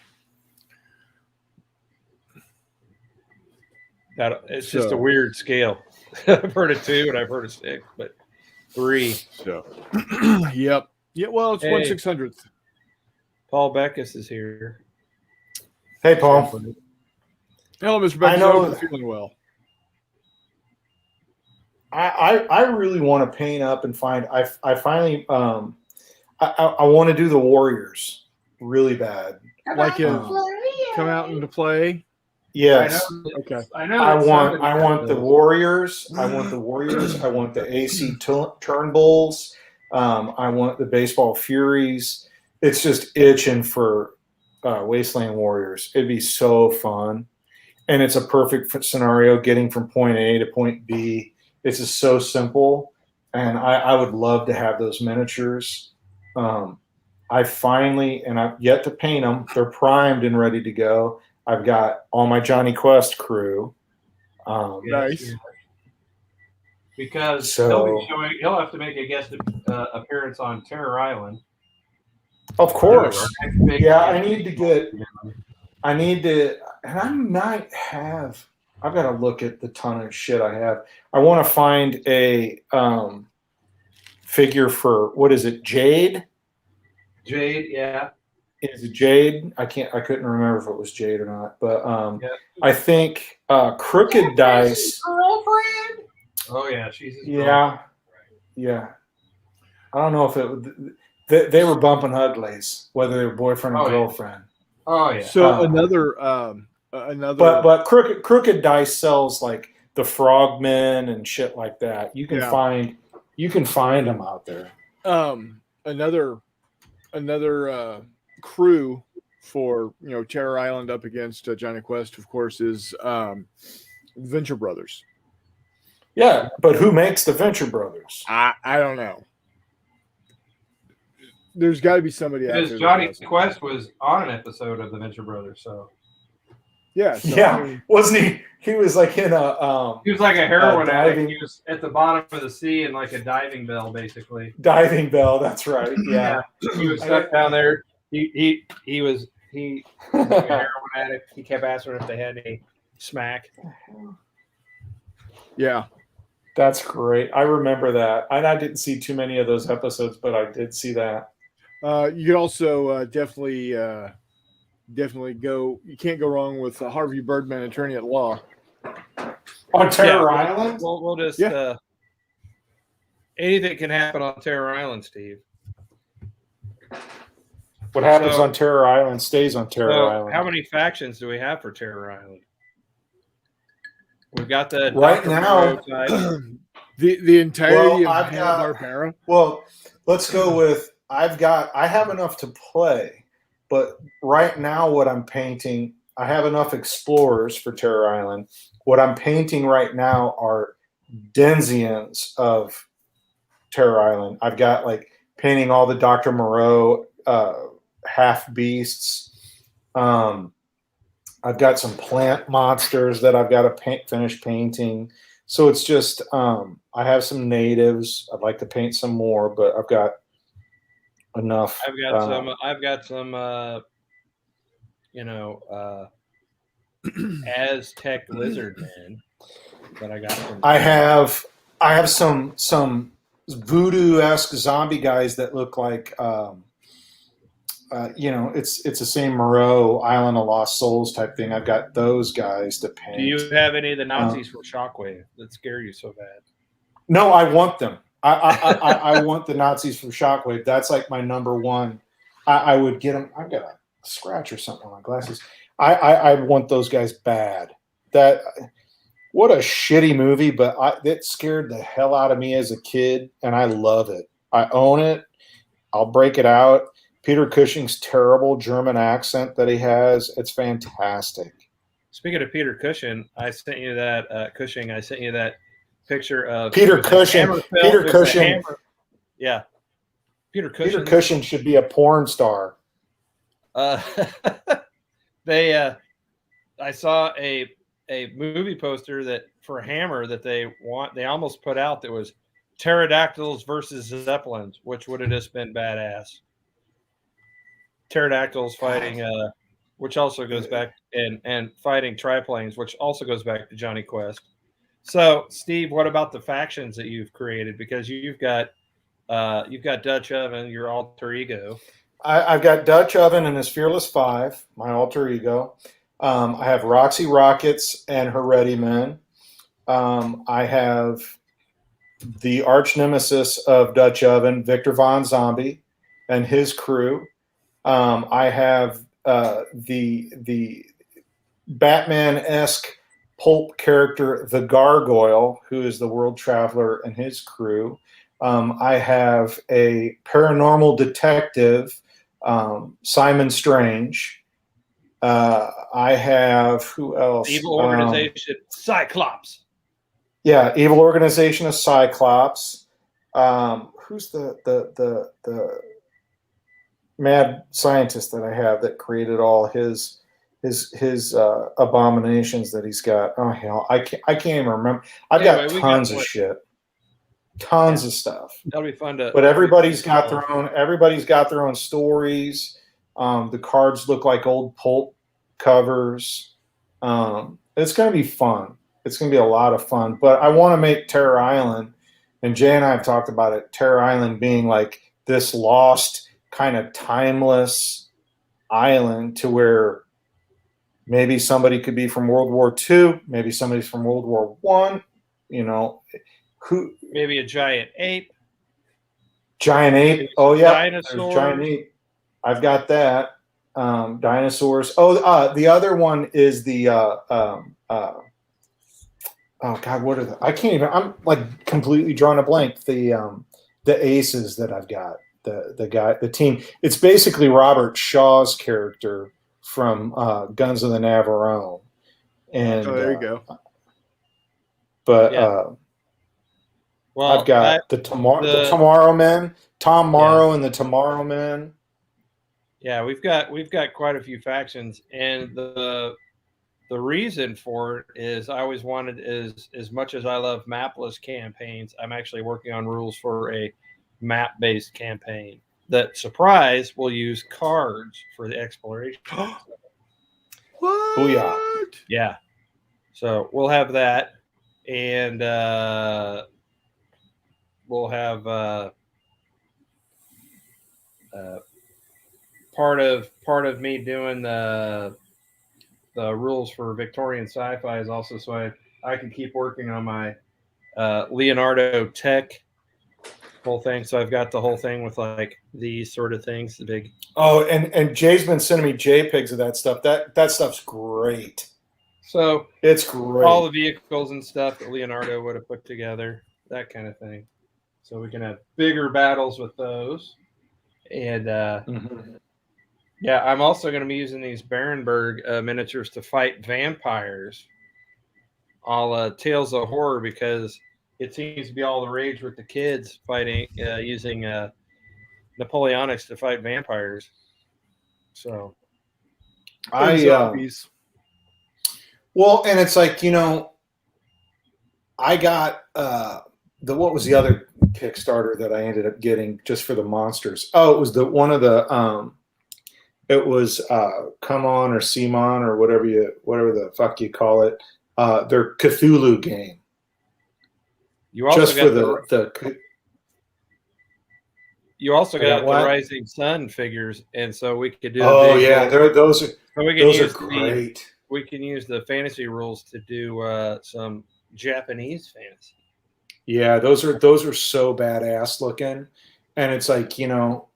S1: It's just a weird scale. I've heard of 2 and I've heard of 6, but 3.
S3: So, yep. Yeah, well, it's 1/600th.
S1: Paul Beckus is here.
S2: Hey, Paul.
S3: Hello, Mr. Beckus. I know I'm feeling well.
S2: I really want to paint up and find. I finally I want to do the Warriors really bad.
S3: Like come out into play.
S2: Yes.
S3: Okay.
S1: I know.
S2: I
S1: that
S2: want
S1: somebody
S2: the
S1: does.
S2: Warriors. I want the Warriors. I want the AC Turnbulls. I want the Baseball Furies. It's just itching for Wasteland Warriors. It'd be so fun, and it's a perfect scenario getting from point A to point B. It's just so simple, and I would love to have those miniatures. I finally, and I've yet to paint them. They're primed and ready to go. I've got all my Johnny Quest crew.
S3: Nice.
S1: Yeah. Because
S2: So-
S1: he'll have to make a guest appearance on Terror Island.
S2: Of course. Yeah, I
S1: and
S2: I might have, I've got to look at the ton of shit I have. I want to find a figure for, what is it, Jade?
S1: Jade, yeah.
S2: Is it Jade? I couldn't remember if it was Jade or not, but
S1: Yeah.
S2: I think Crooked Dice.
S1: Oh yeah, she's his
S2: Yeah. I don't know if they were bumping uglies, whether they were boyfriend or
S1: Oh, yeah.
S2: girlfriend.
S1: Oh yeah.
S3: So another.
S2: But Crooked Dice sells like the Frogmen and shit like that. You can find them out there.
S3: Another crew for Terror Island up against Johnny Quest, of course, is Venture Brothers.
S2: Yeah, but who makes the Venture Brothers?
S3: I don't know. There's got to be somebody out there.
S1: Because Johnny Quest was on an episode of the Venture Brothers, so
S3: yeah.
S2: Wasn't he? He was like in a
S1: he was like a heroin addict.
S2: diving-
S1: He was at the bottom of the sea in like a diving bell, basically.
S2: diving bell. That's right. Yeah.
S1: He was stuck down there. He was like a heroin addict. He kept asking if they had any smack.
S3: Yeah.
S2: That's great. I remember that. I didn't see too many of those episodes, but I did see that.
S3: You could also definitely go. You can't go wrong with Harvey Birdman, attorney at law.
S2: On Terror Island?
S1: We'll just anything can happen on Terror Island, Steve.
S2: What happens on Terror Island stays on Terror Island.
S1: How many factions do we have for Terror Island? We've got the
S2: right now.
S3: the entirety of Hanna-Barbera.
S2: Well, let's go with I have enough to play, but right now what I'm painting, I have enough explorers for Terror Island. What I'm painting right now are Denzians of Terror Island. I've got like painting all the Dr. Moreau half beasts. I've got some plant monsters that I've got to finish painting. So it's just I have some natives. I'd like to paint some more, but I've got enough.
S1: I've got some Aztec lizard men that I got from
S2: I have some voodoo-esque zombie guys that look like it's the same Moreau Island of Lost Souls type thing. I've got those guys to paint.
S1: Do you have any of the Nazis from Shockwave that scare you so bad?
S2: No, I want them. I want the Nazis from Shockwave. That's like my number one. I would get them. I've got a scratch or something on my glasses. I want those guys bad. What a shitty movie, but it scared the hell out of me as a kid, and I love it. I own it. I'll break it out. Peter Cushing's terrible German accent that he has, it's fantastic.
S1: Speaking of Peter Cushing, I sent you that I sent you that picture of
S2: Peter Cushing. Peter Cushing.
S1: Yeah. Peter Cushing.
S2: Peter Cushing should be a porn star.
S1: I saw a movie poster that for Hammer that they almost put out that was pterodactyls versus zeppelins, which would have just been badass. Pterodactyls fighting which also goes back and fighting triplanes, which also goes back to Johnny Quest. So, Steve, what about the factions that you've created? Because you've got Dutch Oven, your alter ego.
S2: I've got Dutch Oven and his Fearless Five, my alter ego. I have Roxy Rockets and her Ready Men. I have the arch nemesis of Dutch Oven, Victor Von Zombie, and his crew. I have the Batman-esque pulp character, the Gargoyle, who is the world traveler and his crew. I have a paranormal detective, Simon Strange. I have, who else?
S1: Evil organization, Cyclops.
S2: Yeah, evil organization of Cyclops. Who's the mad scientist that I have that created all his abominations that he's got? Oh hell, I can't even remember. I've got tons of shit, tons of stuff.
S1: That'll be fun to.
S2: But everybody's got their own stories. The cards look like old pulp covers. It's going to be fun. It's going to be a lot of fun. But I want to make Terror Island, and Jay and I have talked about it, Terror Island being like this lost, kind of timeless island to where maybe somebody could be from World War II, maybe somebody's from World War I, you know.
S1: Maybe a giant ape.
S2: Giant ape. Oh, yeah.
S1: Dinosaurs.
S2: Giant ape. I've got that. Dinosaurs. Oh, the other one is the oh God, what are the? I can't even. I'm like completely drawing a blank. The aces that I've got. The team. It's basically Robert Shaw's character from Guns of the Navarone. And
S3: there you go.
S2: But
S1: yeah.
S2: Well, I've got the Tomorrow Men, Tom Morrow and the Tomorrow Men.
S1: Yeah, we've got quite a few factions, and the reason for it is I always wanted, as much as I love mapless campaigns, I'm actually working on rules for a map-based campaign that, surprise, will use cards for the exploration.
S3: What?
S2: Booyah.
S1: Yeah. So we'll have that, and we'll have part of me doing the rules for Victorian sci-fi is also so I can keep working on my Leonardo tech whole thing. So I've got the whole thing with like these sort of things, the big.
S2: Oh, and Jay's been sending me JPEGs of that stuff. That stuff's great.
S1: So
S2: it's great.
S1: All the vehicles and stuff that Leonardo would have put together, that kind of thing. So we can have bigger battles with those. And yeah, I'm also going to be using these Barenberg miniatures to fight vampires, a la Tales of Horror, because it seems to be all the rage with the kids fighting, using Napoleonics to fight vampires. So,
S3: zombies.
S2: Well, and it's like, you know, I got what was the other Kickstarter that I ended up getting just for the monsters? Oh, it was it was Come On or Simon or whatever the fuck you call it. Their Cthulhu game.
S1: You also
S2: just
S1: got
S2: for
S1: you also got the Rising Sun figures, and so we could do.
S2: Oh yeah, those are
S1: great. We can use the fantasy rules to do some Japanese fantasy.
S2: Yeah, those are so badass looking, and it's like, you know,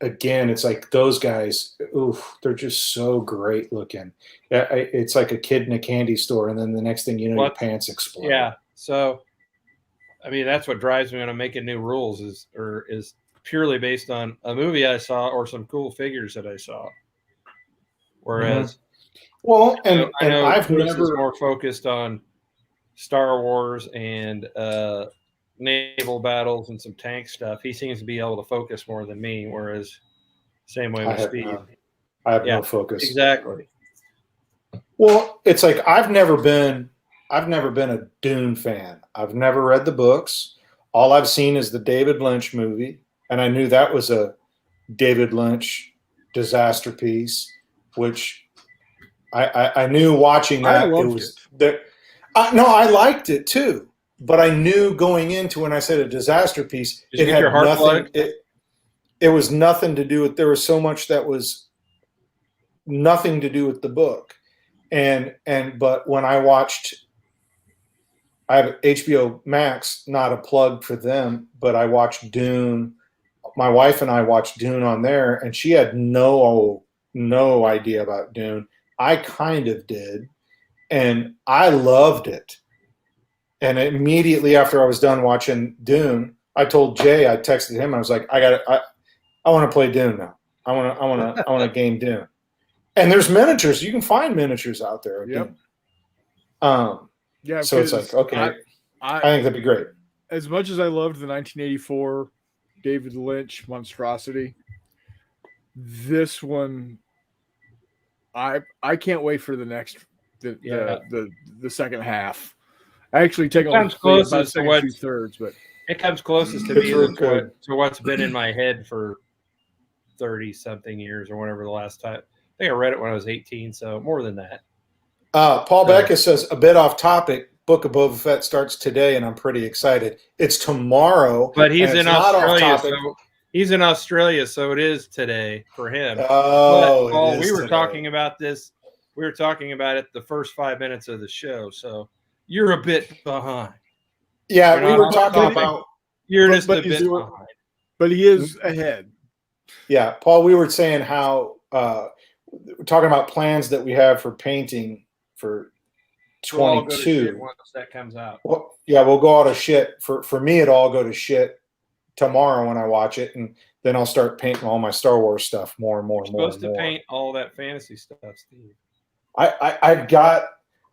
S2: again, it's like those guys. Oof, they're just so great looking. It's like a kid in a candy store, and then the next thing you know, your pants explode.
S1: Yeah, so I mean, that's what drives me when I'm making new rules is purely based on a movie I saw or some cool figures that I saw. Whereas,
S2: well, and
S1: I know
S2: I've
S1: Chris
S2: never
S1: is more focused on Star Wars and naval battles and some tank stuff. He seems to be able to focus more than me. Whereas, same way with Steve.
S2: I have no focus.
S1: Exactly.
S2: Well, it's like I've never been a Dune fan. I've never read the books. All I've seen is the David Lynch movie, and I knew that was a David Lynch disaster piece, which I knew watching that it was there. No, I liked it too, but I knew going into when I said a disaster piece, it had nothing. It was nothing to do with. There was so much that was nothing to do with the book, but when I watched. I have HBO Max, not a plug for them, but I watched Dune. My wife and I watched Dune on there, and she had no idea about Dune. I kind of did, and I loved it. And immediately after I was done watching Dune, I told Jay, I texted him, I was like, I want to play Dune now. I want to game Dune. And there's miniatures. You can find miniatures out there.
S3: Yep.
S2: So it's like, okay, I think that'd be great.
S3: As much as I loved the 1984 David Lynch monstrosity, this one, I can't wait for the next the second half. I actually take
S1: comes closest to what
S3: 2/3, but
S1: it comes closest to me to what's been in my head for 30-something years or whatever the last time. I think I read it when I was 18, so more than that.
S2: Paul Becca says, a bit off topic, Book of Boba Fett starts today, and I'm pretty excited. It's tomorrow.
S1: But he's in Australia, so it is today for him.
S2: Oh,
S1: Paul, we were talking about this. We were talking about it the first 5 minutes of the show, so you're a bit behind.
S2: Yeah, we were talking about.
S1: You're just a bit behind.
S3: But he is ahead.
S2: Yeah, Paul, we were saying how we're talking about plans that we have for painting for 22.
S1: Once that comes out.
S2: Well, yeah, we'll go out of shit. For me, it'll all go to shit tomorrow when I watch it, and then I'll start painting all my Star Wars stuff more and more.
S1: You're supposed to paint all that fantasy stuff, Steve.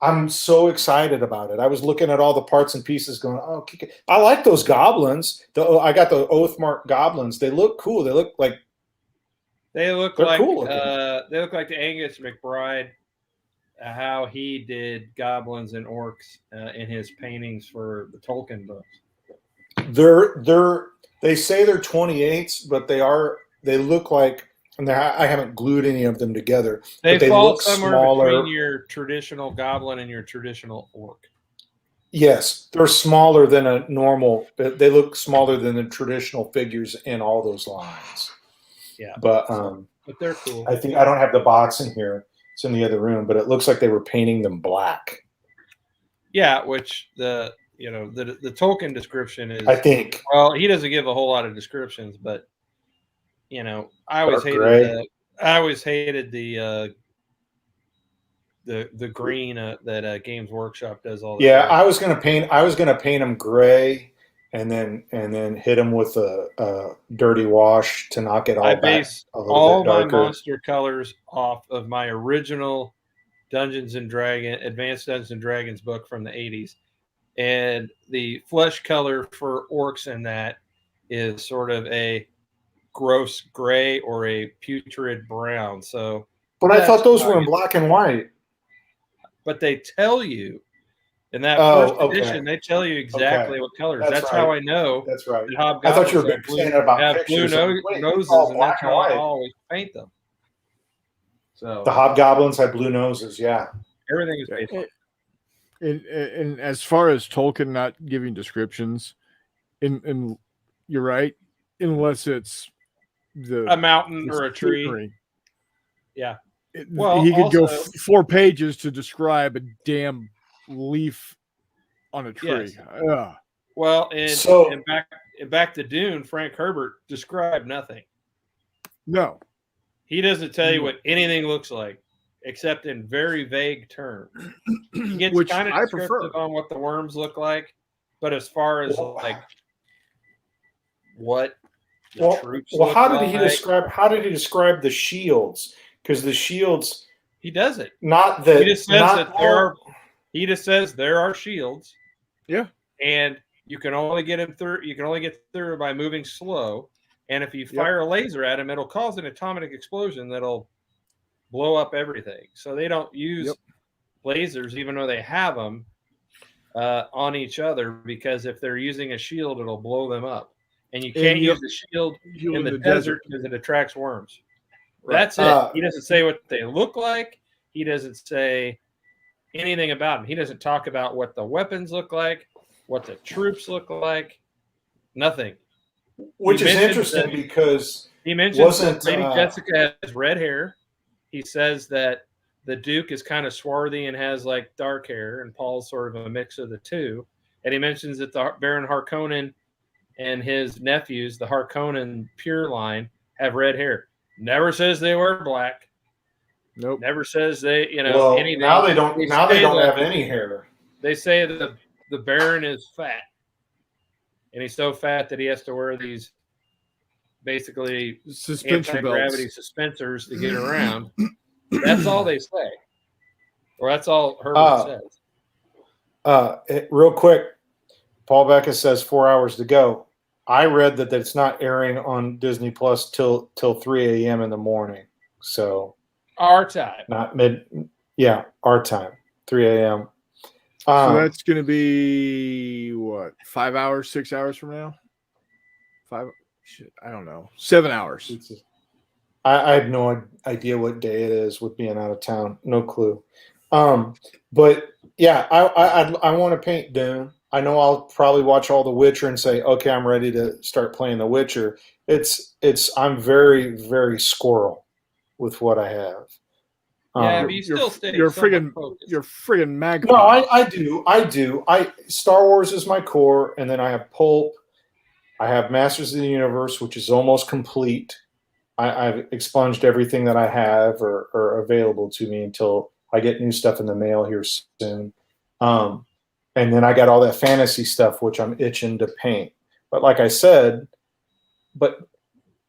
S2: I'm so excited about it. I was looking at all the parts and pieces going, oh, I like those goblins. I got the Oathmark goblins. They look cool. They look like
S1: cool they look like the Angus McBride, how he did goblins and orcs in his paintings for the Tolkien books. They say they're 28s, but they look like, and I haven't glued any of them together. They
S2: fall
S1: look somewhere smaller between your traditional goblin and your traditional orc.
S2: Yes, they're smaller than a normal. They look smaller than the traditional figures in all those lines.
S1: Yeah,
S2: but
S1: they're cool.
S2: I think I don't have the box in here. It's in the other room, but it looks like they were painting them black.
S1: Yeah, which the Tolkien description is.
S2: I think.
S1: Well, he doesn't give a whole lot of descriptions, but I always hated the green that Games Workshop does all the time.
S2: I was gonna paint them gray, and then hit them with a dirty wash to knock it all back.
S1: I base all my monster colors off of my original Advanced Dungeons and Dragons book from the 80s, and the flesh color for orcs in that is sort of a gross gray or a putrid brown. So,
S2: but I thought those were in black and white.
S1: But they tell you in that first edition, they tell you exactly what colors. That's right. How I know.
S2: That's right.
S1: That
S2: I thought you were saying about
S1: have blue noses, and that's how I always paint them. So
S2: the hobgoblins have blue noses. Yeah,
S1: everything is based on.
S3: And as far as Tolkien not giving descriptions, and you're right, unless it's
S1: a mountain or a tree. Yeah.
S3: Well, he could go 4 pages to describe a damn leaf on a tree.
S1: Yes. Well, and back to Dune, Frank Herbert described nothing.
S3: No.
S1: He doesn't tell you what anything looks like, except in very vague terms. He gets kind of descriptive on what the worms look like, but as far as what the troops look
S2: how did he describe the shields? Because the shields,
S1: he doesn't.
S2: Not that
S1: he just says that he just says there are shields.
S3: Yeah,
S1: and you can only get them through. You can only get through by moving slow. And if you fire a laser at them, it'll cause an atomic explosion that'll blow up everything. So they don't use lasers, even though they have them on each other, because if they're using a shield, it'll blow them up. And you can't use a shield in the desert because it attracts worms. Right. That's it. He doesn't say what they look like. He doesn't say anything about them. He doesn't talk about what the weapons look like, what the troops look like. Nothing.
S2: Which is interesting because
S1: he mentions that Lady Jessica has red hair. He says that the Duke is kind of swarthy and has like dark hair, and Paul's sort of a mix of the two. And he mentions that the Baron Harkonnen and his nephews, the Harkonnen pure line, have red hair. Never says they wear black.
S3: Nope.
S1: Never says
S2: Well,
S1: anything.
S2: now they don't. Now they
S1: say
S2: don't
S1: that
S2: have any hair.
S1: They say the Baron is fat, and he's so fat that he has to wear these basically
S3: Suspension
S1: anti-gravity
S3: belts.
S1: suspensors to get around. That's all they say, or that's all Herbert says.
S2: Real quick, Paul Becca says 4 hours to go. I read that it's not airing on Disney Plus till 3 a.m. in the morning. So
S1: Our time,
S2: not mid. Yeah, our time, 3 a.m.
S3: So that's going to be what, 5 hours, 6 hours from now? I don't know. 7 hours.
S2: I have no idea what day it is with being out of town. No clue. But yeah, I want to paint Dune. I know I'll probably watch all The Witcher and say, okay, I'm ready to start playing The Witcher. I'm very, very squirrel with what I have.
S1: yeah, but you still stay.
S3: You're friggin' magpie.
S2: No, I do. Star Wars is my core, and then I have Pulp. I have Masters of the Universe, which is almost complete. I've expunged everything that I have or available to me until I get new stuff in the mail here soon. And then I got all that fantasy stuff, which I'm itching to paint. But like I said,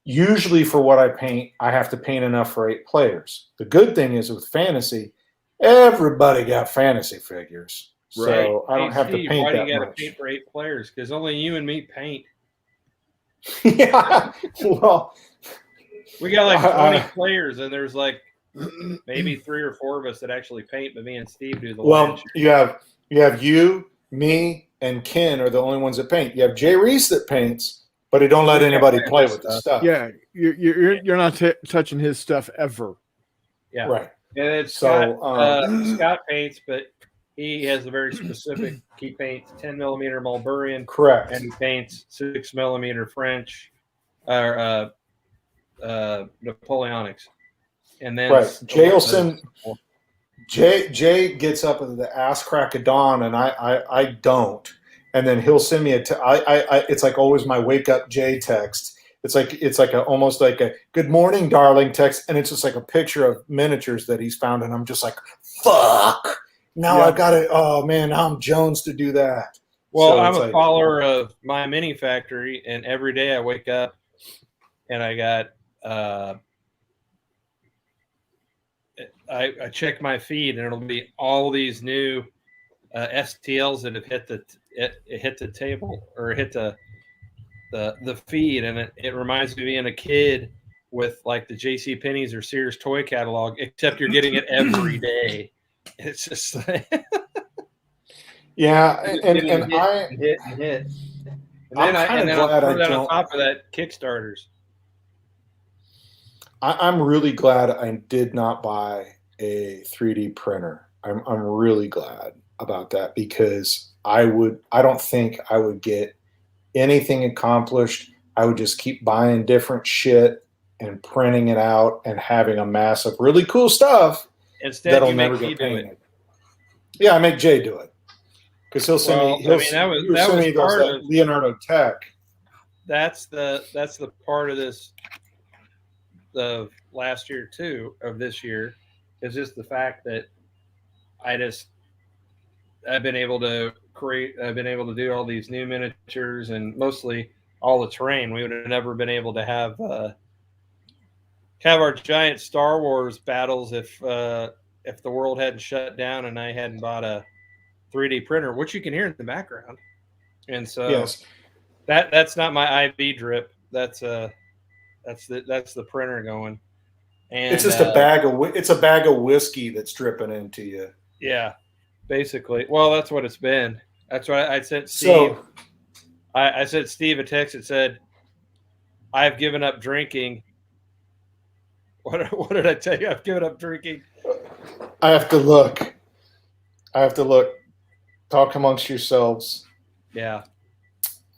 S2: usually for what I paint, I have to paint enough for 8 players. The good thing is with fantasy, everybody got fantasy figures.
S1: Right.
S2: So I don't have to paint
S1: why
S2: that
S1: do you got to
S2: much.
S1: paint for 8 players? Because only you and me paint.
S2: Yeah. Well,
S1: we got like 20 players, and there's like maybe 3 or 4 of us that actually paint, but me and Steve do the
S2: well, you have you, me, and Ken are the only ones that paint. You have Jay Reese that paints, but he don't let anybody play with the stuff.
S3: Yeah, you're not touching his stuff ever.
S1: Yeah,
S2: right.
S1: And it's Scott paints, but he has a very specific. He paints 10 millimeter Mulburian,
S2: correct,
S1: and he paints 6 millimeter French, or Napoleonics, and then
S2: right. Jay gets up at the ass crack of dawn, and I don't, and then he'll send me it's like always my wake up Jay text. It's like almost like a good morning, darling text, and it's just like a picture of miniatures that he's found, and I'm just like, fuck. Now I've got to. Oh man, now I'm Jones to do that.
S1: Well, so I'm a follower of my mini factory, and every day I wake up, and I got. I check my feed, and it'll be all these new STLs that have hit the table or hit the feed, and it reminds me of being a kid with like the J.C. Penney's or Sears toy catalog, except you're getting it every day. It's just like
S2: yeah, and
S1: hit. And then I put that on top of that Kickstarters.
S2: I'm really glad I did not buy a 3D printer. I'm really glad about that because I don't think I would get anything accomplished. I would just keep buying different shit and printing it out and having a mass of really cool stuff.
S1: Instead, that'll never get painted.
S2: Yeah, I make Jay do it because he'll send me. He'll send me those Leonardo Tech.
S1: That's the part of this. The last year too of this year is just the fact that I've been able to do all these new miniatures and mostly all the terrain. We would have never been able to have our giant Star Wars battles if the world hadn't shut down and I hadn't bought a 3D printer, which you can hear in the background. And so
S2: yes.
S1: that's not my IV drip. That's the printer going. And
S2: it's just a bag of whiskey that's dripping into you.
S1: Yeah, basically. Well, that's what it's been. That's why I sent Steve. I sent Steve a text that said, "I've given up drinking." What did I tell you? I've given up drinking.
S2: I have to look. Talk amongst yourselves.
S1: Yeah.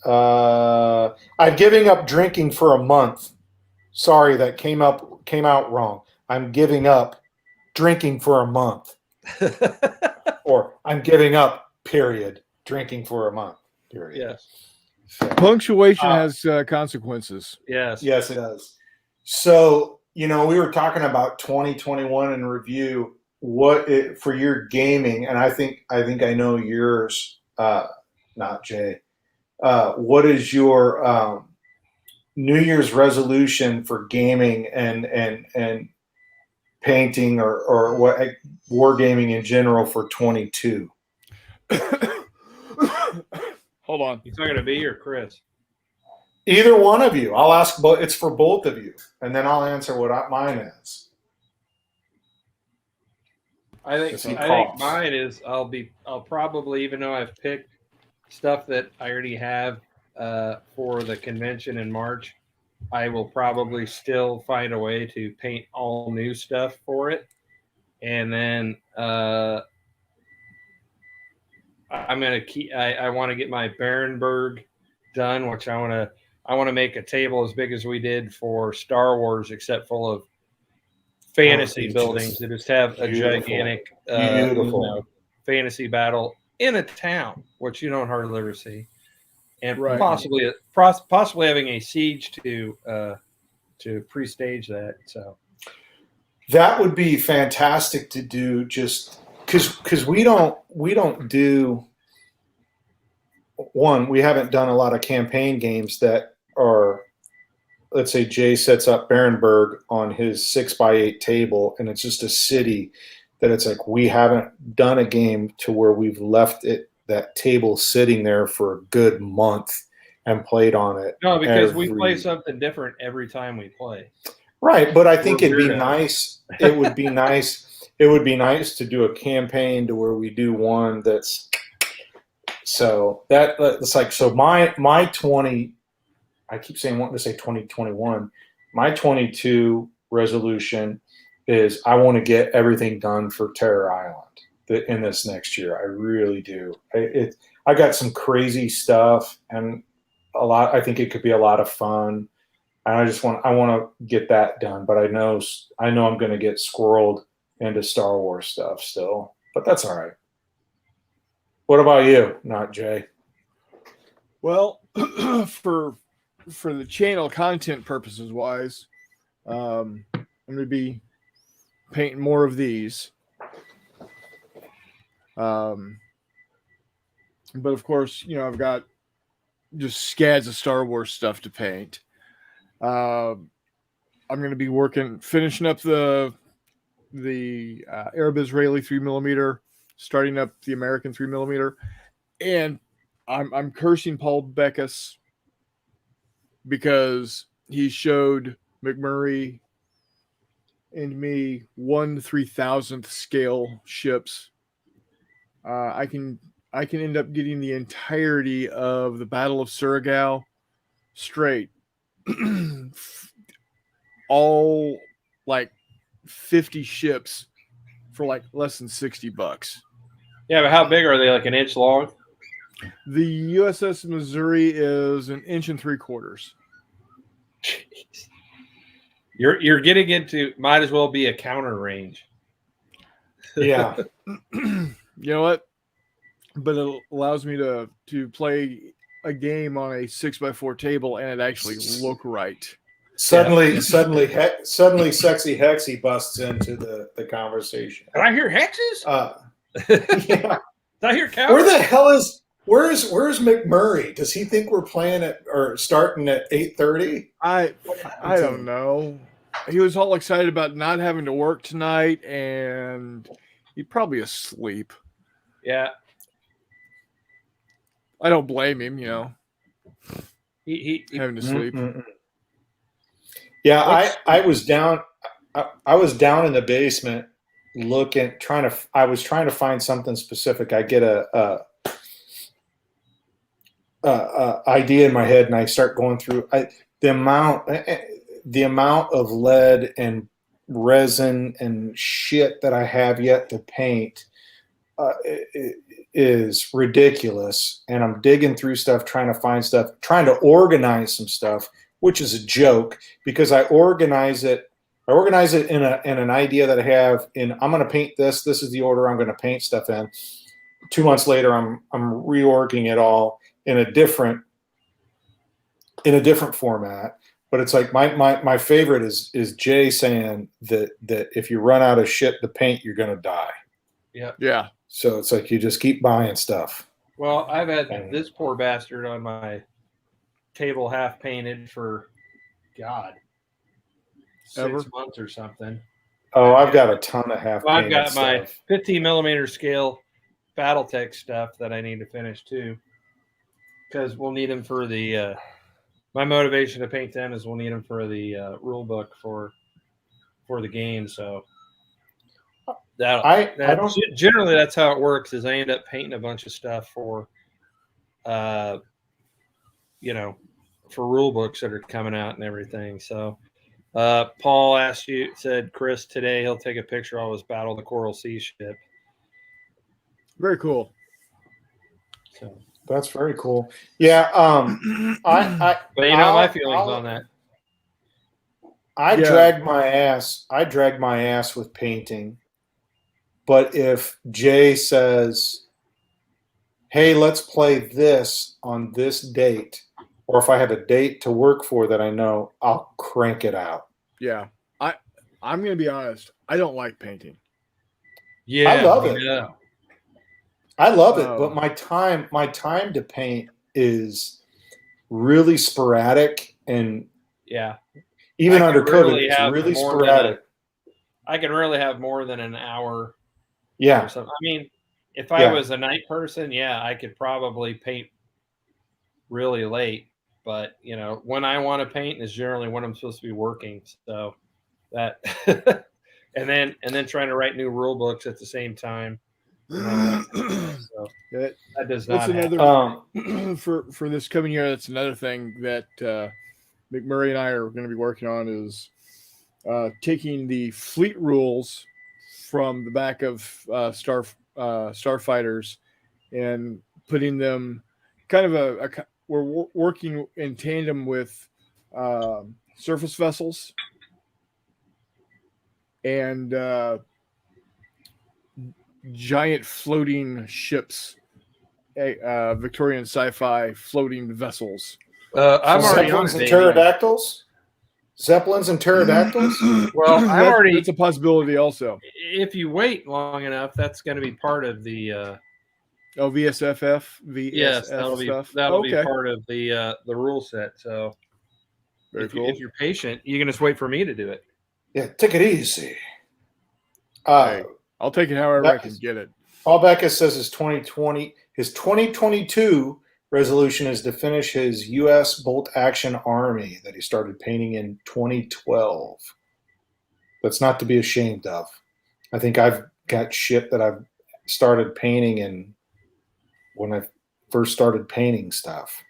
S2: I'm giving up drinking for a month. Sorry, that came out wrong. I'm giving up drinking for a month. Or I'm giving up, period, drinking for a month, period.
S1: Yes.
S3: Punctuation has consequences.
S1: Yes.
S2: Yes, it does. So we were talking about 2021 in review. For your gaming, and I think I know yours, not Jay. What is your New Year's resolution for gaming and painting or what wargaming in general for 22?
S3: Hold on.
S1: You talking to me or Chris?
S2: Either one of you. I'll ask both. It's for both of you, and then I'll answer what mine is.
S1: I think mine is I'll probably, even though I've picked stuff that I already have for the convention in March, I will probably still find a way to paint all new stuff for it. And then I'm gonna keep. I want to get my Barenberg done, which I want to make a table as big as we did for Star Wars, except full of fantasy buildings that just have a gigantic
S2: beautiful
S1: fantasy battle in a town, which you don't hardly ever see, and
S3: Right.
S1: possibly having a siege to pre-stage that. So
S2: that would be fantastic to do, just because we don't do one. We haven't done a lot of campaign games that are, let's say Jay sets up Barenberg on his 6x8 table, and it's just a city that it's like we haven't done a game to where we've left that table sitting there for a good month and played on it.
S1: No, because we play something different every time we play.
S2: Right, but I think it'd be nice. It would be nice. It would be nice to do a campaign to where we do one that's so that it's like so my 20. I keep saying wanting to say 2021. My 22 resolution is I want to get everything done for Terror Island in this next year. I really do. I got some crazy stuff and a lot. I think it could be a lot of fun. And I want to get that done. But I know I'm going to get squirreled into Star Wars stuff still. But that's all right. What about you? Not Jay.
S3: Well, for the channel content purposes wise, I'm going to be painting more of these. But of course, I've got just scads of Star Wars stuff to paint. I'm going to be finishing up the Arab Israeli 3mm, starting up the American 3mm, and I'm cursing Paul Beckus because he showed McMurray and me 1/3000th scale ships. I can end up getting the entirety of the Battle of Surigao straight, all like 50 ships for like less than $60.
S1: Yeah, but how big are they? Like an inch long?
S3: The USS Missouri is 1 3/4 inches.
S1: Jeez. You're getting into might as well be a counter range.
S2: Yeah.
S3: You know what? But it allows me to play a game on a 6x4 table and it actually look right.
S2: Suddenly, sexy Hexy busts into the conversation.
S1: Did I hear hexes?
S2: Yeah.
S1: Did I hear cows?
S2: Where the hell is where's McMurray? Does he think we're playing or starting at 8:30?
S3: I don't know. He was all excited about not having to work tonight, and he's probably asleep.
S1: Yeah.
S3: I don't blame him,
S1: He
S3: having to sleep.
S2: Yeah, I was down. I was down in the basement I was trying to find something specific. I get a idea in my head, and I start going through the amount of lead and resin and shit that I have yet to paint is ridiculous. And I'm digging through stuff, trying to find stuff, trying to organize some stuff, which is a joke because I organize it in an idea that I have I'm going to paint this. This is the order I'm going to paint stuff in. 2 months later, I'm reorging it all in a different format. But it's like my favorite is Jay saying that if you run out of shit to paint, you're gonna die.
S3: Yeah.
S2: So it's like you just keep buying stuff.
S1: Well, I've had this poor bastard on my table half painted for, God, 6 months or something.
S2: Oh, I've got a ton of half painted
S1: I've got
S2: stuff.
S1: my 15 millimeter scale Battletech stuff that I need to finish too, because we'll need them for the. My motivation to paint them is we'll need them for the rule book for the game. So generally that's how it works. Is I end up painting a bunch of stuff for, for rule books that are coming out and everything. So Paul said Chris today he'll take a picture of his Battle of the Coral Sea ship.
S3: Very cool.
S2: So that's very cool. Yeah.
S1: But my feelings on that.
S2: I dragged my ass with painting. But if Jay says, hey, let's play this on this date, or if I have a date to work for that I know, I'll crank it out.
S3: Yeah. I'm going to be honest. I don't like painting.
S2: Yeah. I love it. Yeah. I love it, but my time to paint is really sporadic, and even under COVID, it's really sporadic.
S1: I can really have more than an hour.
S2: Yeah.
S1: Or something. I mean, if I was a night person, I could probably paint really late. But when I want to paint is generally when I'm supposed to be working. So that, and then trying to write new rule books at the same time. So that does not.
S3: That's another for this coming year. That's another thing that McMurray and I are going to be working on is taking the fleet rules from the back of Starfighters and putting them kind of we're working in tandem with surface vessels and giant floating ships, Victorian sci-fi floating vessels.
S1: I'm already on
S2: pterodactyls. Zeppelins and pterodactyls.
S1: Well,
S3: that's a possibility also.
S1: If you wait long enough, that's going to be part of the.
S3: VSFF.
S1: Yes, that'll be part of the rule set. So, if you're patient, you can just wait for me to do it.
S2: Yeah, take it easy.
S3: Hey, I'll take it however I can get it.
S2: Paul Becca says his 2022 resolution is to finish his U.S. bolt action army that he started painting in 2012. That's not to be ashamed of. I think I've got shit that I've started painting in when I first started painting stuff.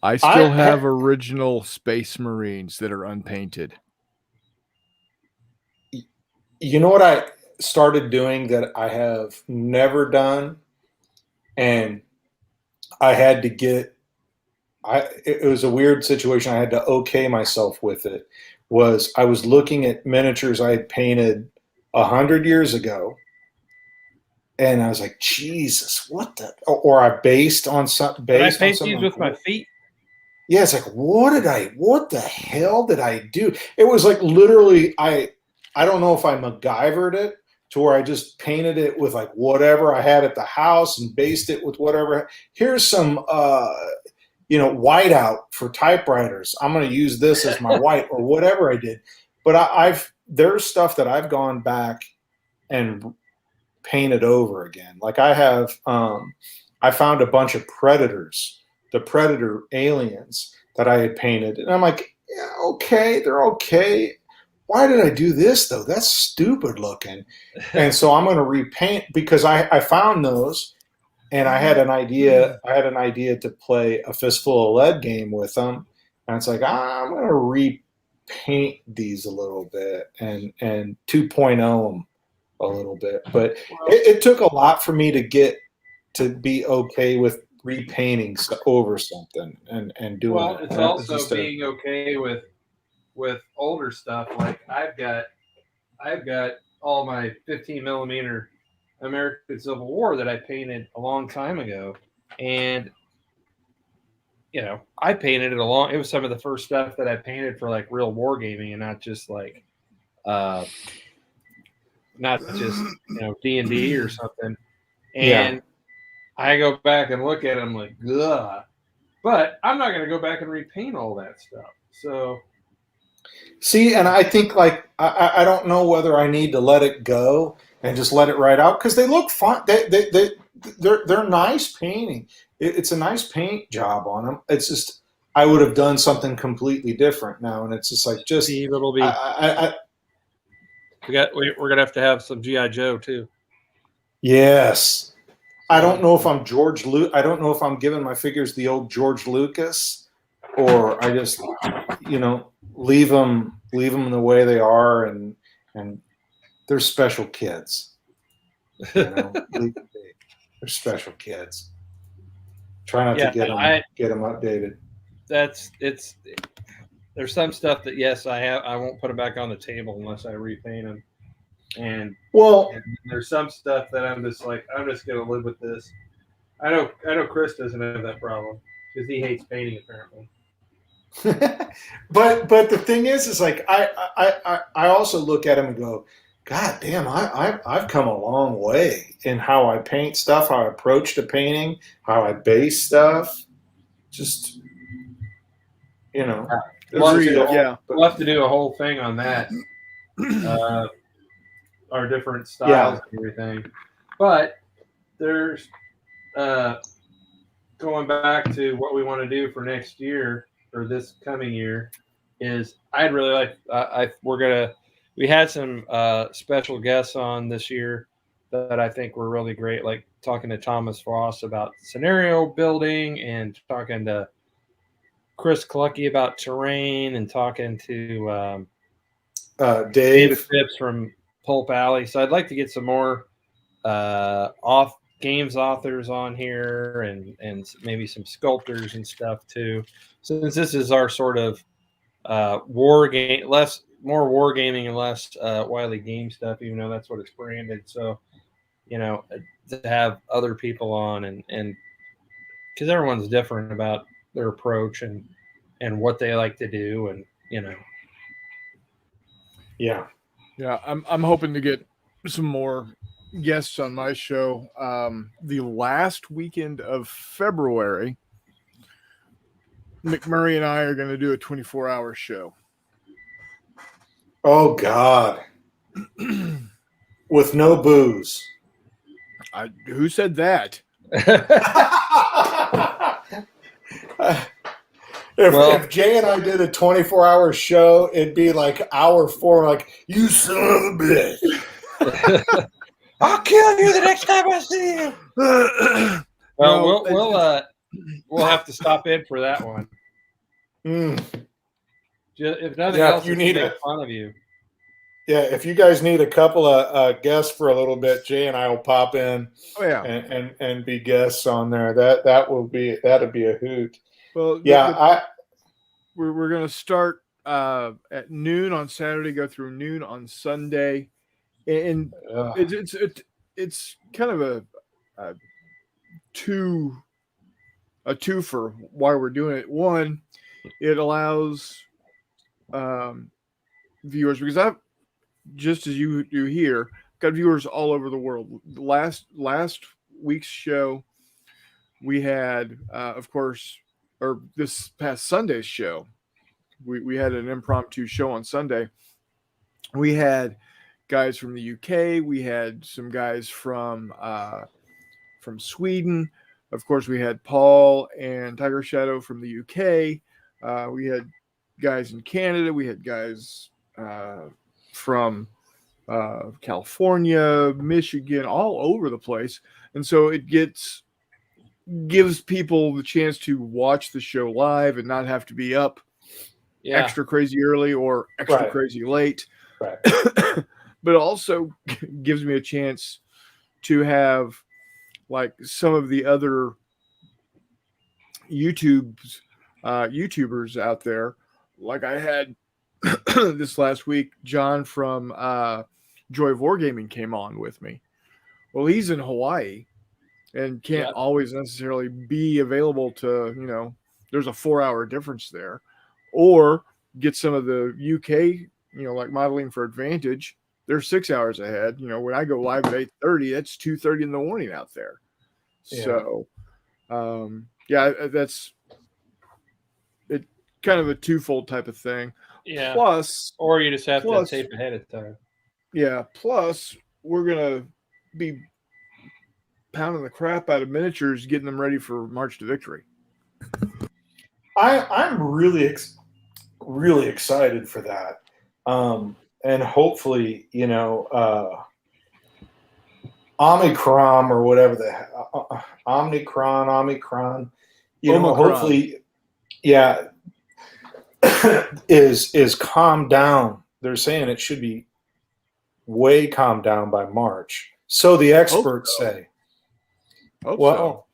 S3: I still have original Space Marines that are unpainted.
S2: You know what I started doing that I have never done, and I had to get it was a weird situation. I had to okay myself with it. I was looking at miniatures I had painted 100 years ago, and I was like, Jesus, what the? Or I based on something.
S1: I paint these with my feet.
S2: Yeah, it's like, what the hell did I do? It was like literally, I don't know if I MacGyvered it to where I just painted it with like whatever I had at the house and based it with whatever. Here's some, whiteout for typewriters. I'm going to use this as my white or whatever I did. But there's stuff that I've gone back and painted over again. Like I have, I found a bunch of Predators, the Predator aliens that I had painted. And I'm like, yeah, okay, they're okay. Why did I do this though? That's stupid looking. And so I'm going to repaint because I found those, and I had an idea. I had an idea to play a Fistful of Lead game with them, and it's like I'm going to repaint these a little bit and 2.0 them a little bit. But it took a lot for me to get to be okay with repainting over something and doing it.
S1: Well, it's also being okay with older stuff. Like I've got all my 15 millimeter American Civil War that I painted a long time ago, and I painted it it was some of the first stuff that I painted for like real wargaming and not just like, D&D or something. And I go back and look at it, I'm like, ugh. But I'm not going to go back and repaint all that stuff. So,
S2: see, and I think like I don't know whether I need to let it go and just let it ride out because they look fun. They're nice painting. It's a nice paint job on them. It's just I would have done something completely different now, and it's just like
S1: Steve, it'll be. We're gonna have to have some GI Joe too.
S2: Yes. I don't know if I'm I don't know if I'm giving my figures the old George Lucas, or I just, leave them the way they are, and they're special kids. They're special kids. Try not to get them updated.
S1: There's some stuff that I won't put them back on the table unless I repaint them. And there's some stuff that I'm just gonna live with this. I know Chris doesn't have that problem because he hates painting apparently.
S2: but the thing is like I also look at him and go, God damn, I've come a long way in how I paint stuff, how I approach to painting, how I base stuff. Just
S1: We'll have to do a whole thing on that. Our different styles and everything. But there's going back to what we want to do for next year or this coming year is I'd really like we had some special guests on this year that I think were really great, like talking to Thomas Frost about scenario building and talking to Chris Clucky about terrain and talking to David Phipps from Pulp Alley. So I'd like to get some more games authors on here and maybe some sculptors and stuff too. Since this is our sort of more wargaming and less Wiley game stuff, even though that's what it's branded. So, to have other people on and because everyone's different about their approach and what they like to do and
S3: Yeah, I'm hoping to get some more guests on my show. The last weekend of February, McMurray and I are going to do a 24-hour show.
S2: Oh God. With no booze.
S3: Who said that?
S2: If Jay and I did a 24-hour show, it'd be like hour 4, like, you son of a bitch. I'll kill you the next time I see you.
S1: Well, we'll have to stop in for that one. If nothing else,
S2: you need
S1: make fun of you.
S2: Yeah, if you guys need a couple of guests for a little bit, Jay and I will pop in.
S3: Oh yeah,
S2: and be guests on there. That'd be a hoot.
S3: Well, we're going to start at noon on Saturday, go through noon on Sunday, and it's kind of a twofer why we're doing it. One, it allows viewers, because I've, just as you do here, got viewers all over the world. Last week's show, we had, of course, or this past Sunday's show, we had an impromptu show on Sunday. We had guys from the UK. We had some guys from Sweden. Of course, we had Paul and Tiger Shadow from the UK. We had guys in Canada. We had guys from California, Michigan, all over the place. And so it gives people the chance to watch the show live and not have to be up extra crazy early or extra crazy late.
S2: Right.
S3: But also gives me a chance to have like some of the other YouTubers out there. Like I had this last week, John from Joy of Wargaming came on with me. Well, he's in Hawaii and can't always necessarily be available to, there's a 4-hour difference there, or get some of the UK, like Modeling for Advantage. They're 6 hours ahead. When I go live at 8:30, that's 2:30 in the morning out there.
S2: Yeah.
S3: So, that's it. Kind of a twofold type of thing.
S1: Yeah.
S3: Plus,
S1: or you just have to tape ahead of time.
S3: Yeah. Plus, we're gonna be pounding the crap out of miniatures, getting them ready for March to Victory.
S2: I'm really really excited for that, and hopefully, Omicron or whatever Omicron,
S3: Omicron.
S2: hopefully, yeah, is calmed down. They're saying it should be way calmed down by March. So the experts say.
S3: Hope
S2: Well,
S3: so.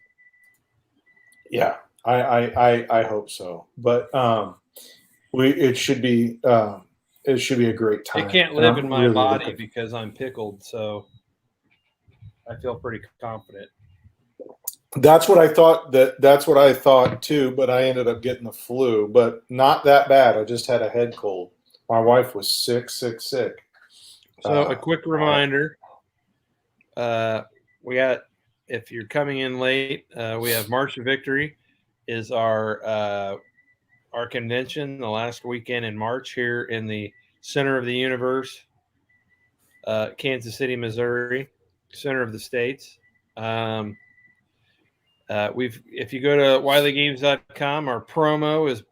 S2: yeah, I hope so. But it should be a great time.
S1: It can't live in my body because I'm pickled, so I feel pretty confident.
S2: That's what I thought. That's what I thought too. But I ended up getting the flu, but not that bad. I just had a head cold. My wife was sick. So
S1: a quick reminder: we got, if you're coming in late, we have March of Victory is our convention the last weekend in March here in the center of the universe, Kansas City, Missouri, center of the states. If you go to WileyGames.com, our promo is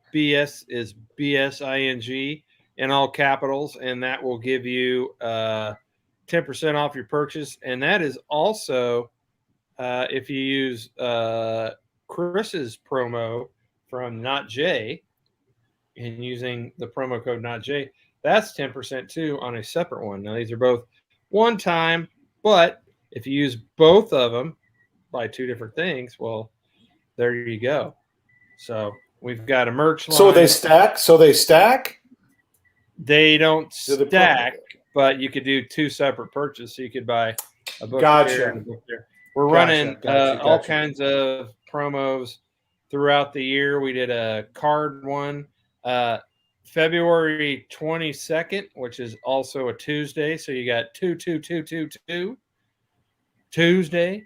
S1: BSING in all capitals, and that will give you 10% off your purchase. And that is also if you use Chris's promo from Not J and using the promo code Not J, that's 10% too on a separate one. Now, these are both one time, but if you use both of them, buy two different things, well, there you go. So we've got a merch line.
S2: So they stack?
S1: They don't stack, but you could do two separate purchases. So you could buy a book here and a book there. We're running all kinds of promos throughout the year. We did a card one February 22nd, which is also a Tuesday. So you got 2 Tuesday.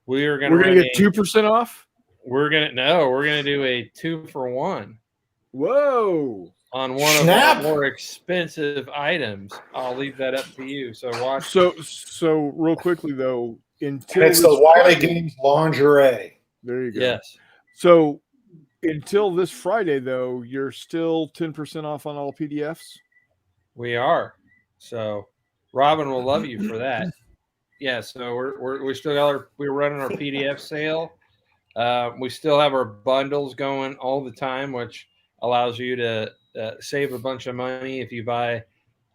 S1: We're gonna
S3: get 2% off.
S1: We're gonna do a 2-for-1.
S3: Whoa!
S1: On one of our more expensive items. I'll leave that up to you. So watch.
S3: So real quickly though, until
S2: it's the Wiley Games lingerie.
S3: There you go.
S1: Yes.
S3: So until this Friday though, you're still 10% off on all PDFs.
S1: We are. So Robin will love you for that. Yeah, so we still got we're running our PDF sale. We still have our bundles going all the time, which allows you to save a bunch of money if you buy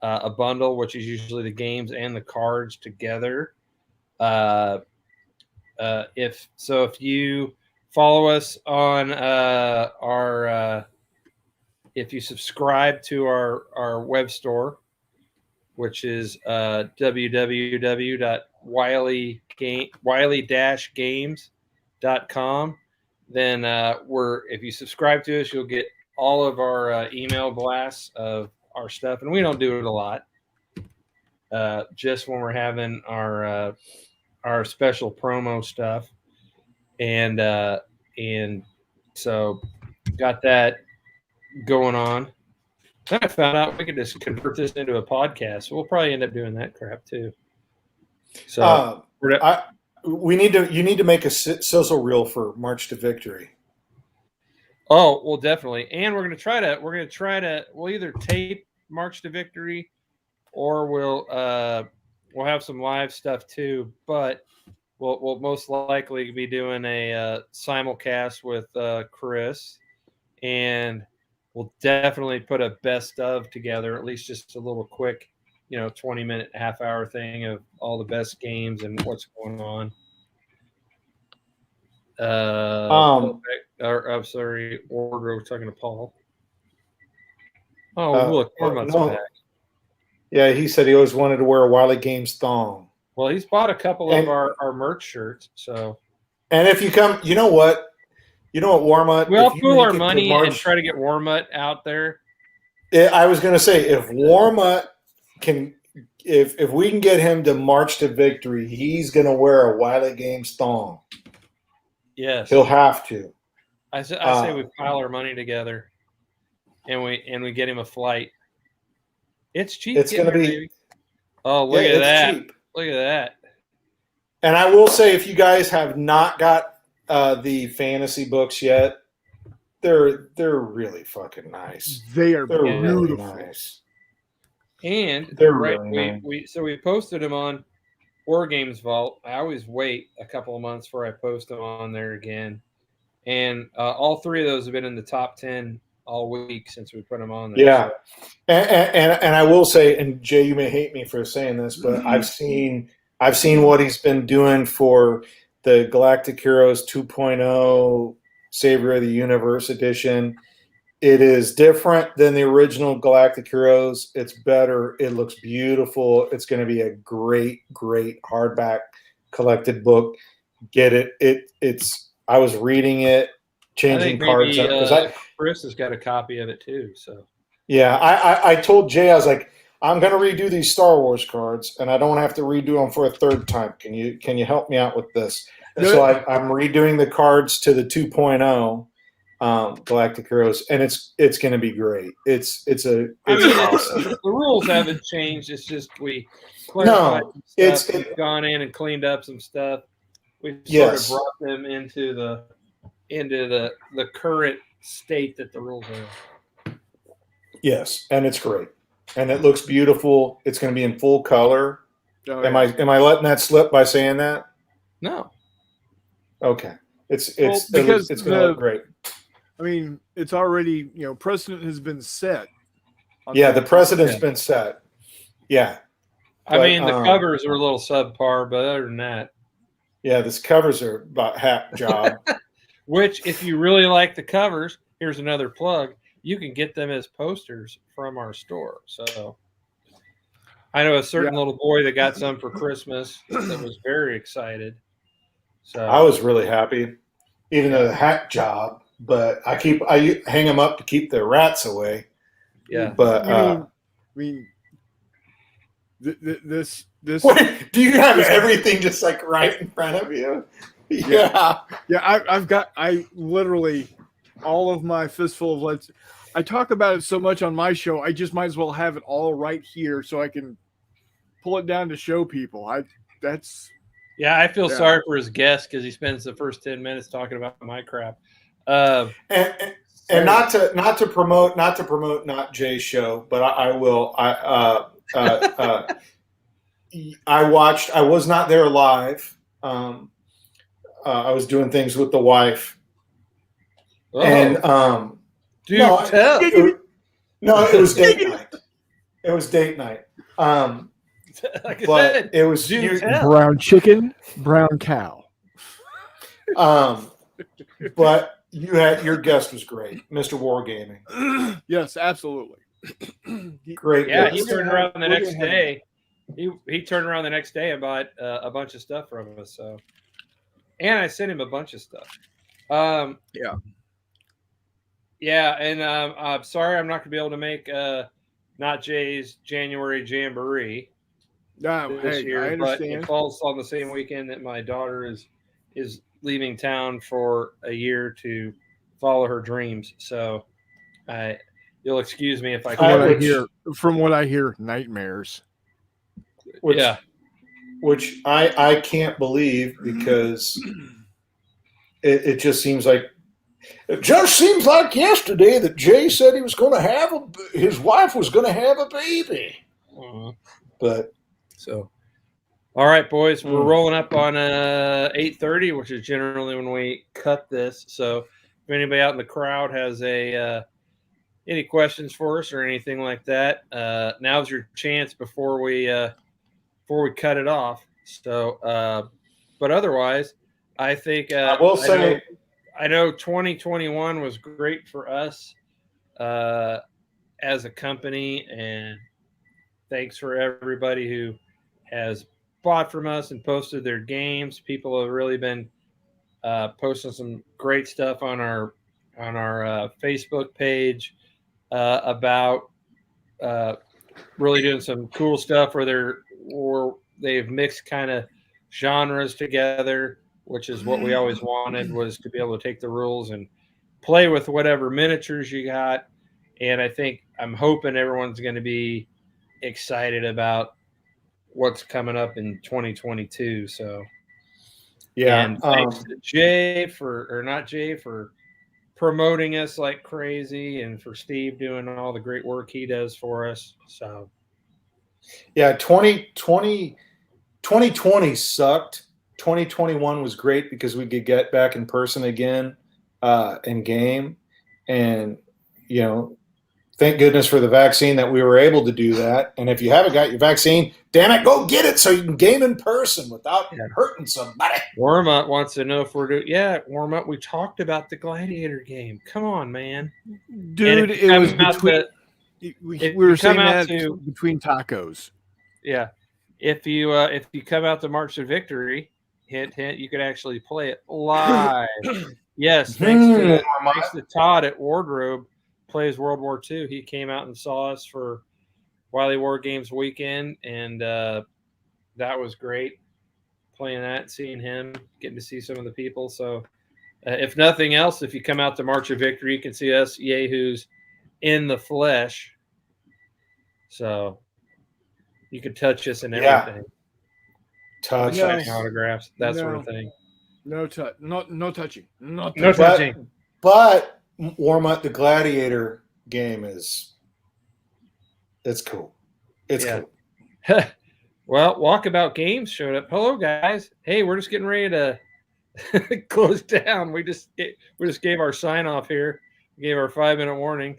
S1: a bundle, which is usually the games and the cards together. If you follow us on if you subscribe to our web store, which is www.wiley-games.com. Then if you subscribe to us, you'll get all of our email blasts of our stuff, and we don't do it a lot. Just when we're having our special promo stuff, and so got that going on. Then I found out we could just convert this into a podcast. So we'll probably end up doing that crap too. So
S2: you need to make a sizzle reel for March to Victory.
S1: Oh, well, definitely. And we'll either tape March to Victory, or we'll have some live stuff too. But we'll most likely be doing a simulcast with Chris, and we'll definitely put a best of together, at least just a little quick, 20-minute, half-hour thing of all the best games and what's going on. I'm sorry, Wardrobe was talking to Paul. Oh, look, Cormut's back.
S2: Yeah, he said he always wanted to wear a Wiley Games thong.
S1: Well, he's bought a couple of our merch shirts. So,
S2: and if you come, you know what? You know what, Warmut?
S1: We'll
S2: if you
S1: pool
S2: make
S1: our
S2: it to
S1: money
S2: March,
S1: and try to get Warmut out there.
S2: I was going to say, if Warmut can, if we can get him to march to victory, he's going to wear a Wiley Games thong.
S1: Yes,
S2: He'll have to.
S1: I say we pile our money together, and we get him a flight. It's cheap.
S2: It's going to be.
S1: Baby. Oh, look at that! Cheap. Look at that!
S2: And I will say, if you guys have not got the fantasy books yet, they're really fucking nice.
S3: They're
S2: beautiful.
S3: really
S2: nice.
S1: And
S2: they're really nice.
S1: We posted them on War Games Vault. I always wait a couple of months before I post them on there again. And all three of those have been in the top 10 all week since we put them on there.
S2: Yeah. So. And I will say, and Jay, you may hate me for saying this, but I've seen what he's been doing for the Galactic Heroes 2.0 Savior of the Universe edition. It is different than the original Galactic Heroes. It's better. It looks beautiful. It's going to be a great, great hardback collected book. Get it. It's. I was reading it, changing cards up because
S1: Chris has got a copy of it too. So
S2: yeah, I told Jay, I was like, I'm going to redo these Star Wars cards, and I don't have to redo them for a third time. Can you help me out with this? And so I'm redoing the cards to the 2.0 Galactic Heroes, and it's going to be great. It's awesome.
S1: The rules haven't changed. It's just we clarified some stuff. We've gone in and cleaned up some stuff. We've sort of brought them into the current state that the rules are.
S2: Yes, and it's great, and it looks beautiful. It's going to be in full color. Oh, yeah. Am I letting that slip by saying that?
S1: No.
S2: Okay. It's going to look great.
S3: I mean, it's already, precedent has been set.
S2: Yeah, the precedent's been set. Yeah.
S1: I mean, the covers are a little subpar, but other than that.
S2: Yeah, these covers are about hack job.
S1: Which, if you really like the covers, here's another plug. You can get them as posters from our store. So I know a certain little boy that got some for Christmas that was very excited. So
S2: I was really happy, even though the hack job. But I hang them up to keep the rats away.
S1: Yeah,
S3: but this.
S2: Wait, do you have everything just like right in front of you? Yeah.
S3: I literally all of my fistful of lead. I talk about it so much on my show. I just might as well have it all right here so I can pull it down to show people. I feel
S1: sorry for his guest because he spends the first 10 minutes talking about my crap.
S2: And not to promote not Jay's show, but I will. I watched. I was not there live. I was doing things with the wife, and no, it was date night. It was date night.
S1: Like I said,
S2: it was
S3: brown chicken, brown cow.
S2: But your guest was great, Mr. Wargaming.
S3: Yes, absolutely.
S2: Great.
S1: Yeah, he turned around the next day. He turned around the next day and bought a bunch of stuff from us. So, and I sent him a bunch of stuff. Yeah, and I'm sorry I'm not gonna be able to make not Jay's January Jamboree this year,
S3: I
S1: but
S3: understand.
S1: it falls on the same weekend that my daughter is leaving town for a year to follow her dreams. So, you'll excuse me if I can't.
S3: From what I hear, nightmares.
S2: Which I can't believe because it just seems like yesterday that Jay said he was going to have his wife was going to have a baby. But
S1: so, all right, boys, we're rolling up on 8:30, which is generally when we cut this. So, if anybody out in the crowd has any questions for us or anything like that, now's your chance before we cut it off. So, but otherwise, I think
S2: I will say,
S1: I know 2021 was great for us as a company, and thanks for everybody who has bought from us and posted their games. People have really been posting some great stuff on our Facebook page about really doing some cool stuff where they've mixed kind of genres together, which is what we always wanted, was to be able to take the rules and play with whatever miniatures you got. And I'm hoping everyone's going to be excited about what's coming up in 2022. So
S2: Yeah.
S1: and thanks to Jay for promoting us like crazy, and for Steve doing all the great work he does for us. So
S2: yeah, 2020 sucked. 2021 was great because we could get back in person again and game. And, thank goodness for the vaccine that we were able to do that. And if you haven't got your vaccine, damn it, go get it so you can game in person without hurting somebody.
S1: Warm Up wants to know if we're doing. Yeah, Warm Up. We talked about the Gladiator game. Come on, man,
S3: dude. It was between. We were saying that between tacos.
S1: Yeah, if you come out to March of Victory, hint, you could actually play it live. Yes, thanks to Todd at Wardrobe, plays World War II. He came out and saw us for Wily War Games weekend, and that was great. Playing that, seeing him, getting to see some of the people. So, if nothing else, if you come out to March of Victory, you can see us yahoos in the flesh. So you could touch us and everything.
S2: Touch,
S1: signing autographs, that sort of thing.
S3: No touch, no touching,
S1: no touching.
S2: But Warm Up the Gladiator game it's cool. It's cool.
S1: Well, Walkabout Games showed up. Hello, guys. Hey, we're just getting ready to close down. We just gave our sign off here. We gave our 5-minute warning.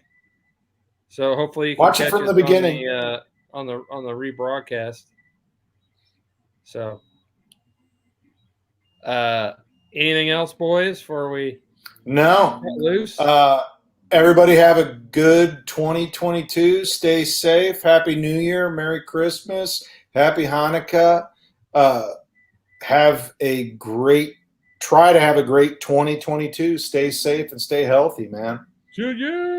S1: So hopefully you can
S2: watch it from the beginning
S1: on the rebroadcast. So, anything else, boys? Before we
S2: loose. Everybody have a good 2022. Stay safe. Happy New Year. Merry Christmas. Happy Hanukkah. Try to have a great 2022. Stay safe and stay healthy, man.
S1: Yeah.